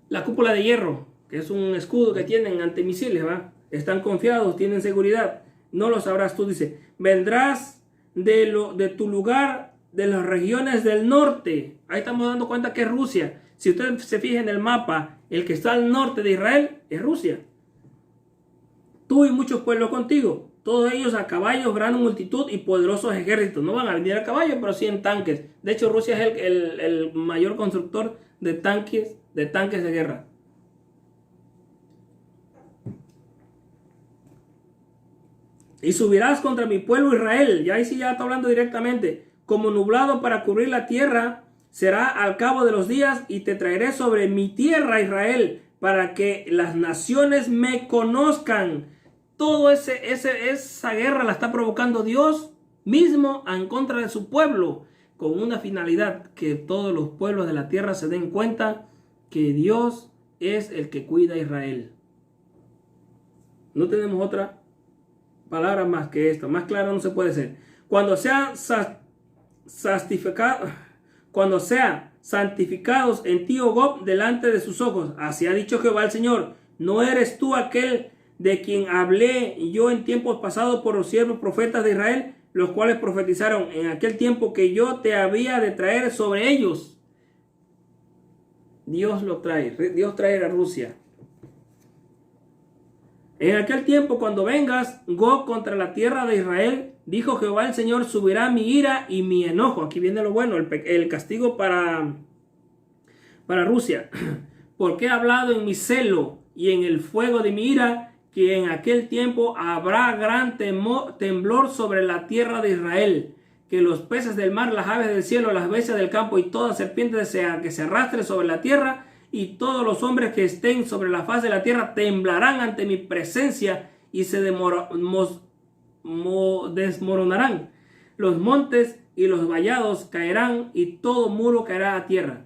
Speaker 1: La cúpula de hierro, que es un escudo que tienen antimisiles, ¿va? Están confiados, tienen seguridad. No lo sabrás tú, dice. Vendrás de tu lugar, de las regiones del norte. Ahí estamos dando cuenta que es Rusia. Si usted se fija en el mapa, el que está al norte de Israel es Rusia. Tú y muchos pueblos contigo. Todos ellos a caballos, gran multitud y poderosos ejércitos. No van a venir a caballo, pero sí en tanques. De hecho, Rusia es el mayor constructor de tanques de guerra. Y subirás contra mi pueblo Israel. Y ahí sí ya está hablando directamente. Como nublado para cubrir la tierra, será al cabo de los días, y te traeré sobre mi tierra Israel, para que las naciones me conozcan. Todo esa guerra la está provocando Dios mismo en contra de su pueblo, con una finalidad, que todos los pueblos de la tierra se den cuenta que Dios es el que cuida a Israel. No tenemos otra palabra más que esta, más clara no se puede ser. Cuando sean santificados en ti, oh Gog, delante de sus ojos, así ha dicho Jehová el Señor, ¿no eres tú aquel de quien hablé yo en tiempos pasados por los siervos profetas de Israel, los cuales profetizaron en aquel tiempo que yo te había de traer sobre ellos? Dios trae a Rusia. En aquel tiempo, cuando vengas, Gog, contra la tierra de Israel, dijo Jehová el Señor, subirá mi ira y mi enojo. Aquí viene lo bueno, el castigo para Rusia. Porque he hablado en mi celo y en el fuego de mi ira, que en aquel tiempo habrá gran temblor sobre la tierra de Israel, que los peces del mar, las aves del cielo, las bestias del campo y toda serpiente que se arrastre sobre la tierra, y todos los hombres que estén sobre la faz de la tierra temblarán ante mi presencia y se desmoronarán. Los montes y los vallados caerán y todo muro caerá a tierra.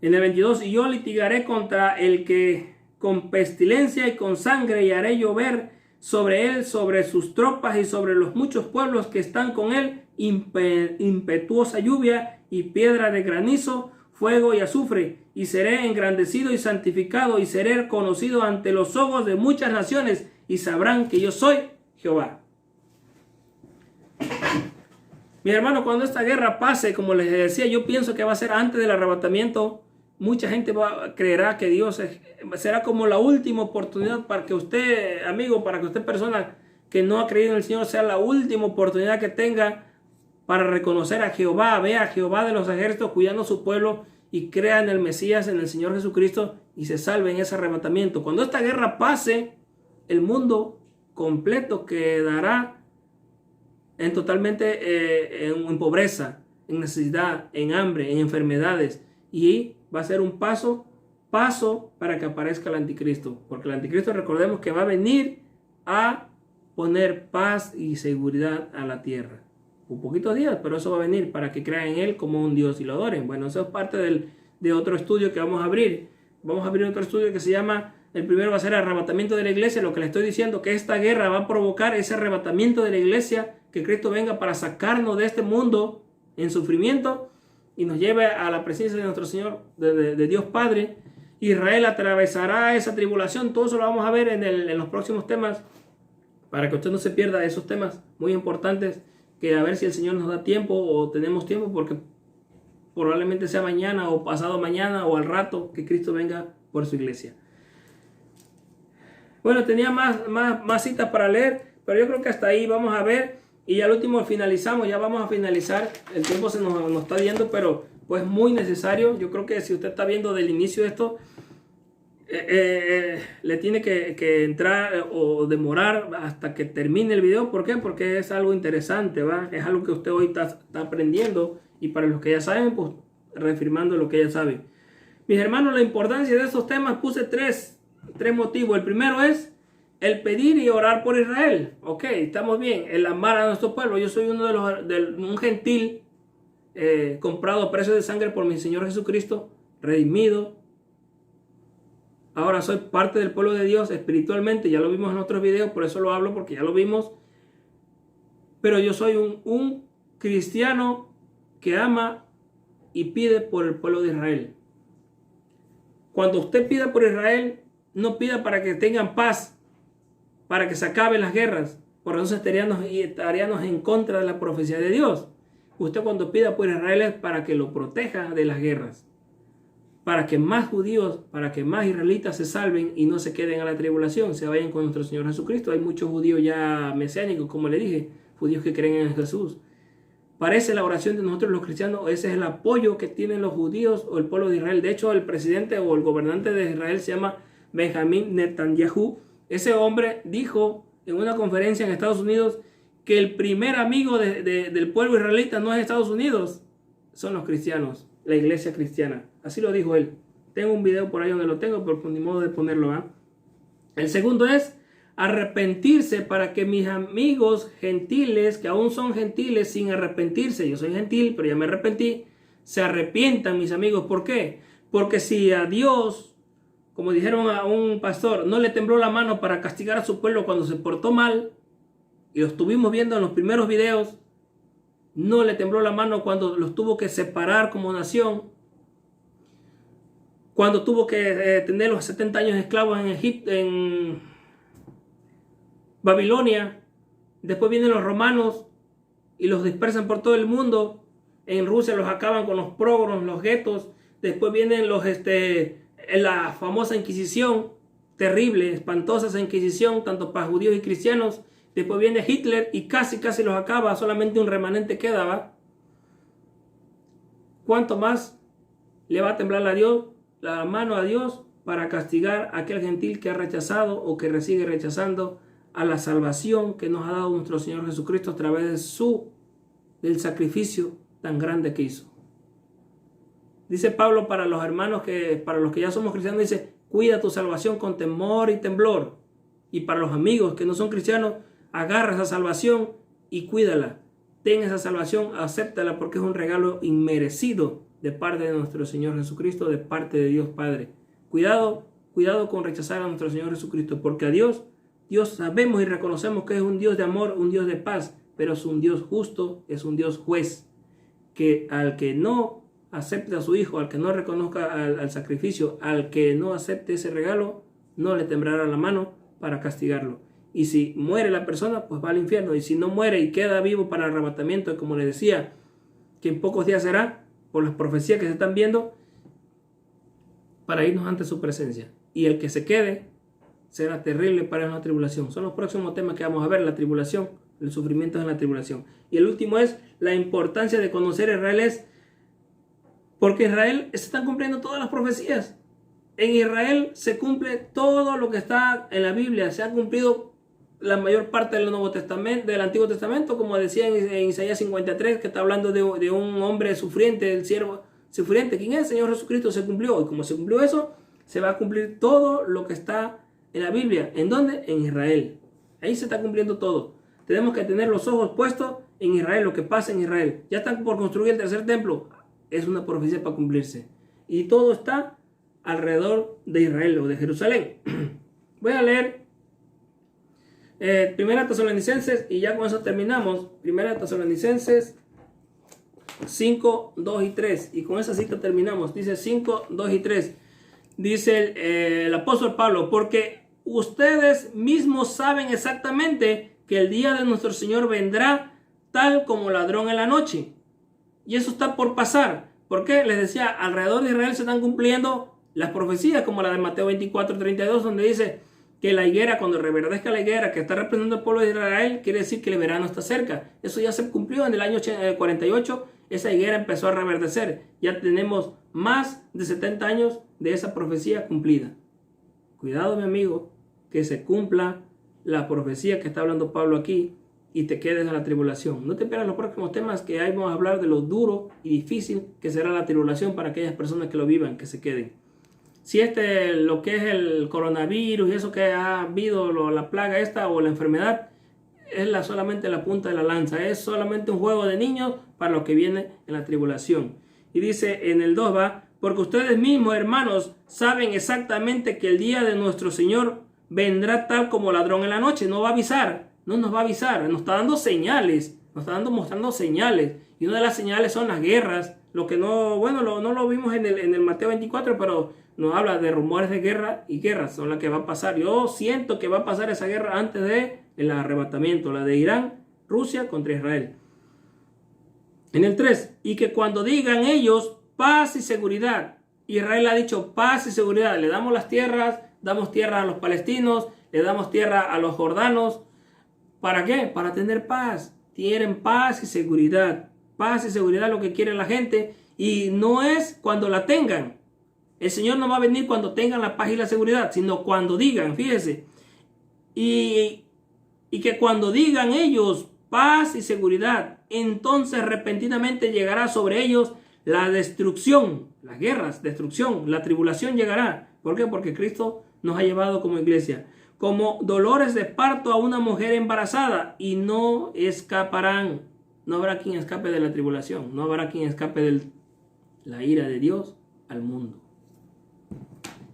Speaker 1: En el 22, y yo litigaré contra el que con pestilencia y con sangre, y haré llover sobre él, sobre sus tropas y sobre los muchos pueblos que están con él, impetuosa lluvia y piedra de granizo, fuego y azufre, y seré engrandecido y santificado, y seré conocido ante los ojos de muchas naciones, y sabrán que yo soy Jehová. Mis hermanos, cuando esta guerra pase, como les decía, yo pienso que va a ser antes del arrebatamiento. Mucha gente creerá que Dios será como la última oportunidad para que usted, amigo, para que usted, persona que no ha creído en el Señor, sea la última oportunidad que tenga para reconocer a Jehová, vea a Jehová de los ejércitos cuidando a su pueblo y crea en el Mesías, en el Señor Jesucristo y se salve en ese arrebatamiento. Cuando esta guerra pase, el mundo completo quedará en pobreza, en necesidad, en hambre, en enfermedades, y va a ser un paso para que aparezca el anticristo, porque el anticristo, recordemos que va a venir a poner paz y seguridad a la tierra. Un poquitos días, pero eso va a venir para que crean en él como un Dios y lo adoren. Bueno, eso es parte de otro estudio que vamos a abrir. Vamos a abrir otro estudio que se llama, el primero va a ser el arrebatamiento de la iglesia. Lo que le estoy diciendo, que esta guerra va a provocar ese arrebatamiento de la iglesia, que Cristo venga para sacarnos de este mundo en sufrimiento y nos lleve a la presencia de nuestro Señor, de Dios Padre. Israel atravesará esa tribulación. Todo eso lo vamos a ver en los próximos temas, para que usted no se pierda esos temas muy importantes, que a ver si el Señor nos da tiempo o tenemos tiempo, porque probablemente sea mañana o pasado mañana o al rato que Cristo venga por su iglesia. Bueno, tenía más citas para leer, pero yo creo que hasta ahí vamos a ver. Y ya al último finalizamos, ya vamos a finalizar. El tiempo se nos está yendo, pero pues muy necesario. Yo creo que si usted está viendo del inicio de esto, le tiene que entrar o demorar hasta que termine el video. ¿Por qué? Porque es algo interesante, ¿va? Es algo que usted hoy está aprendiendo, y para los que ya saben, pues reafirmando lo que ya saben. Mis hermanos, la importancia de estos temas, puse tres motivos. El primero es el pedir y orar por Israel. Ok, estamos bien. El amar a nuestro pueblo. Yo soy un gentil comprado a precio de sangre por mi Señor Jesucristo, redimido. Ahora soy parte del pueblo de Dios espiritualmente. Ya lo vimos en otros videos, por eso lo hablo, porque ya lo vimos. Pero yo soy un cristiano que ama y pide por el pueblo de Israel. Cuando usted pida por Israel, no pida para que tengan paz, para que se acaben las guerras, porque entonces estaríamos en contra de la profecía de Dios. Usted, cuando pida por Israel, es para que lo proteja de las guerras, para que más judíos, para que más israelitas se salven y no se queden a la tribulación, se vayan con nuestro Señor Jesucristo. Hay muchos judíos ya mesiánicos, como le dije, judíos que creen en Jesús. Parece la oración de nosotros los cristianos, ese es el apoyo que tienen los judíos o el pueblo de Israel. De hecho, el presidente o el gobernante de Israel se llama Benjamín Netanyahu. Ese hombre dijo en una conferencia en Estados Unidos que el primer amigo del pueblo israelita no es Estados Unidos, son los cristianos, la iglesia cristiana. Así lo dijo él. Tengo un video por ahí donde lo tengo, pero ni modo de ponerlo, ¿eh? El segundo es arrepentirse, para que mis amigos gentiles, que aún son gentiles sin arrepentirse, yo soy gentil, pero ya me arrepentí, se arrepientan, mis amigos. ¿Por qué? Porque si a Dios, como dijeron a un pastor, no le tembló la mano para castigar a su pueblo cuando se portó mal, y lo estuvimos viendo en los primeros videos, no le tembló la mano cuando los tuvo que separar como nación, cuando tuvo que tener los 70 años esclavos en Egipto, en Babilonia. Después vienen los romanos y los dispersan por todo el mundo. En Rusia los acaban con los pogroms, los guetos. Después vienen la famosa Inquisición, terrible, espantosa esa Inquisición, tanto para judíos y cristianos. Después viene Hitler y casi los acaba, solamente un remanente quedaba. ¿Cuánto más le va a temblar la mano a Dios para castigar a aquel gentil que ha rechazado o que sigue rechazando a la salvación que nos ha dado nuestro Señor Jesucristo a través del sacrificio tan grande que hizo? Dice Pablo para los hermanos, para los que ya somos cristianos, dice: cuida tu salvación con temor y temblor. Y para los amigos que no son cristianos, agarra esa salvación y cuídala. Ten esa salvación, acéptala, porque es un regalo inmerecido de parte de nuestro Señor Jesucristo, de parte de Dios Padre. Cuidado con rechazar a nuestro Señor Jesucristo, porque a Dios sabemos y reconocemos que es un Dios de amor, un Dios de paz, pero es un Dios justo, es un Dios juez, que al que no acepte a su Hijo, al que no reconozca al sacrificio, al que no acepte ese regalo, no le temblará la mano para castigarlo. Y si muere la persona, pues va al infierno. Y si no muere y queda vivo para el arrebatamiento, como les decía, que en pocos días será, por las profecías que se están viendo, para irnos ante su presencia. Y el que se quede será terrible para una tribulación. Son los próximos temas que vamos a ver, la tribulación, el sufrimiento en la tribulación. Y el último es la importancia de conocer a Israel, es porque en Israel se están cumpliendo todas las profecías. En Israel se cumple todo lo que está en la Biblia. Se ha cumplido la mayor parte del Nuevo Testamento, del Antiguo Testamento, como decía en Isaías 53, que está hablando de un hombre sufriente, el siervo sufriente. ¿Quién es? El Señor Jesucristo. Se cumplió. Y como se cumplió eso, se va a cumplir todo lo que está en la Biblia. ¿En dónde? En Israel. Ahí se está cumpliendo todo. Tenemos que tener los ojos puestos en Israel, lo que pasa en Israel. Ya están por construir el tercer templo. Es una profecía para cumplirse. Y todo está alrededor de Israel o de Jerusalén. Voy a leer Primera Tesalonicenses y ya con eso terminamos. Primera Tesalonicenses 5, 2 y 3. Y con esa cita terminamos. Dice 5, 2 y 3. Dice el apóstol Pablo: porque ustedes mismos saben exactamente que el día de nuestro Señor vendrá tal como ladrón en la noche. Y eso está por pasar. ¿Por qué? Les decía, alrededor de Israel se están cumpliendo las profecías, como la de Mateo 24, 32, donde dice que la higuera, cuando reverdezca la higuera, que está representando al pueblo de Israel, quiere decir que el verano está cerca. Eso ya se cumplió en el año 48, esa higuera empezó a reverdecer. Ya tenemos más de 70 años de esa profecía cumplida. Cuidado, mi amigo, que se cumpla la profecía que está hablando Pablo aquí y te quedes en la tribulación. No te pierdas los próximos temas, que ahí vamos a hablar de lo duro y difícil que será la tribulación para aquellas personas que lo vivan, que se queden. Si lo que es el coronavirus y eso que ha habido, la plaga esta o la enfermedad, es solamente la punta de la lanza, es solamente un juego de niños para lo que viene en la tribulación. Y dice en el 2, porque ustedes mismos, hermanos, saben exactamente que el día de nuestro Señor vendrá tal como ladrón en la noche. No va a avisar, no nos va a avisar, nos está dando señales, nos está mostrando señales. Y una de las señales son las guerras. Lo que no lo vimos en el Mateo 24, pero nos habla de rumores de guerra y guerras son las que va a pasar. Yo siento que va a pasar esa guerra antes del arrebatamiento, la de Irán, Rusia contra Israel. En el 3, y que cuando digan ellos paz y seguridad, Israel ha dicho paz y seguridad, le damos las tierras, damos tierra a los palestinos, le damos tierra a los jordanos. ¿Para qué? Para tener paz. Tienen paz y seguridad. Paz y seguridad es lo que quiere la gente, y no es cuando la tengan. El Señor no va a venir cuando tengan la paz y la seguridad, sino cuando digan, fíjese. Y que cuando digan ellos paz y seguridad, entonces repentinamente llegará sobre ellos la destrucción, las guerras, destrucción, la tribulación llegará. ¿Por qué? Porque Cristo nos ha llevado como iglesia, como dolores de parto a una mujer embarazada, y no escaparán. No habrá quien escape de la tribulación, no habrá quien escape de la ira de Dios al mundo.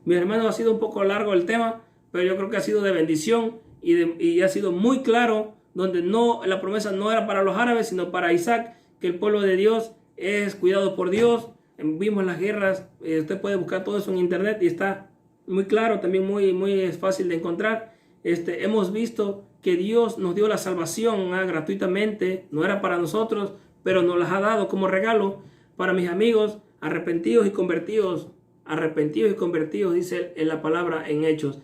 Speaker 1: Mi hermano, ha sido un poco largo el tema, pero yo creo que ha sido de bendición y ha sido muy claro, donde la promesa no era para los árabes, sino para Isaac, que el pueblo de Dios es cuidado por Dios. Vimos las guerras, usted puede buscar todo eso en internet y está muy claro, también muy fácil de encontrar. Hemos visto que Dios nos dio la salvación gratuitamente, no era para nosotros, pero nos las ha dado como regalo para mis amigos arrepentidos y convertidos, dice en la palabra en Hechos.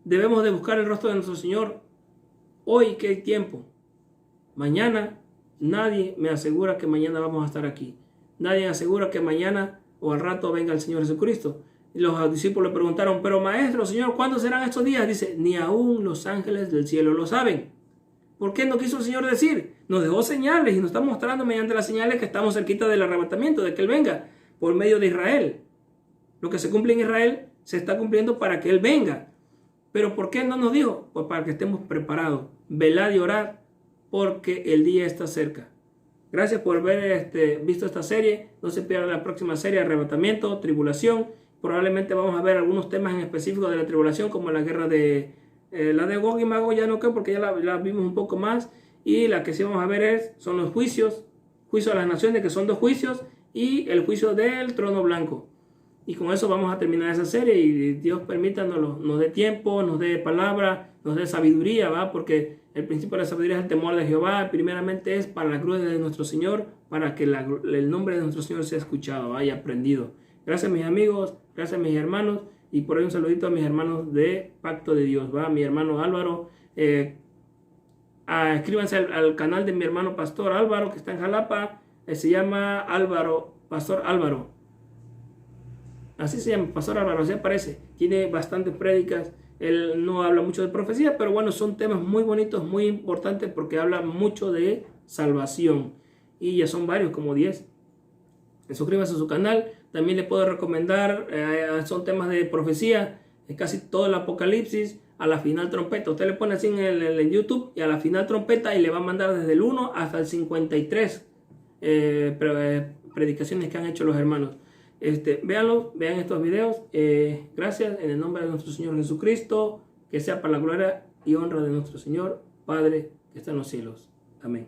Speaker 1: Debemos de buscar el rostro de nuestro Señor hoy, que hay tiempo. Mañana, nadie me asegura que mañana vamos a estar aquí. Nadie asegura que mañana o al rato venga el Señor Jesucristo. Y los discípulos le preguntaron, pero maestro, Señor, ¿cuándo serán estos días? Dice, ni aún los ángeles del cielo lo saben. ¿Por qué no quiso el Señor decir? Nos dejó señales y nos está mostrando mediante las señales que estamos cerquita del arrebatamiento, de que Él venga por medio de Israel. Lo que se cumple en Israel se está cumpliendo para que Él venga. ¿Pero por qué no nos dijo? Pues para que estemos preparados. Velad y orad, porque el día está cerca. Gracias por haber visto esta serie. No se pierdan la próxima serie, arrebatamiento, tribulación. Probablemente vamos a ver algunos temas en específico de la tribulación, como la guerra la de Gog y Magog, ya no creo, porque ya la vimos un poco más. Y la que sí vamos a ver son los juicios. Juicio a las naciones, que son 2 juicios, y el juicio del trono blanco. Y con eso vamos a terminar esa serie y Dios permita nos dé tiempo, nos dé palabra, nos dé sabiduría, ¿va? Porque el principio de la sabiduría es el temor de Jehová. Primeramente es para la gloria de nuestro Señor, para que el nombre de nuestro Señor sea escuchado, ¿va? Y aprendido. Gracias mis amigos, gracias mis hermanos. Y por ahí un saludito a mis hermanos de Pacto de Dios, ¿va? Mi hermano Álvaro. Escríbanse al canal de mi hermano Pastor Álvaro, que está en Jalapa. Se llama Álvaro, Pastor Álvaro. Así se llama, Pastor Álvaro, así aparece. Tiene bastantes prédicas. Él no habla mucho de profecía, pero bueno, son temas muy bonitos, muy importantes, porque habla mucho de salvación. Y ya son varios, como 10. Suscríbase a su canal. También le puedo recomendar, son temas de profecía, casi todo el Apocalipsis, a la final trompeta. Usted le pone así en YouTube y a la final trompeta y le va a mandar desde el 1 hasta el 53 predicaciones que han hecho los hermanos. Véanlo, vean estos videos. Gracias en el nombre de nuestro Señor Jesucristo, que sea para la gloria y honra de nuestro Señor Padre que está en los cielos. Amén.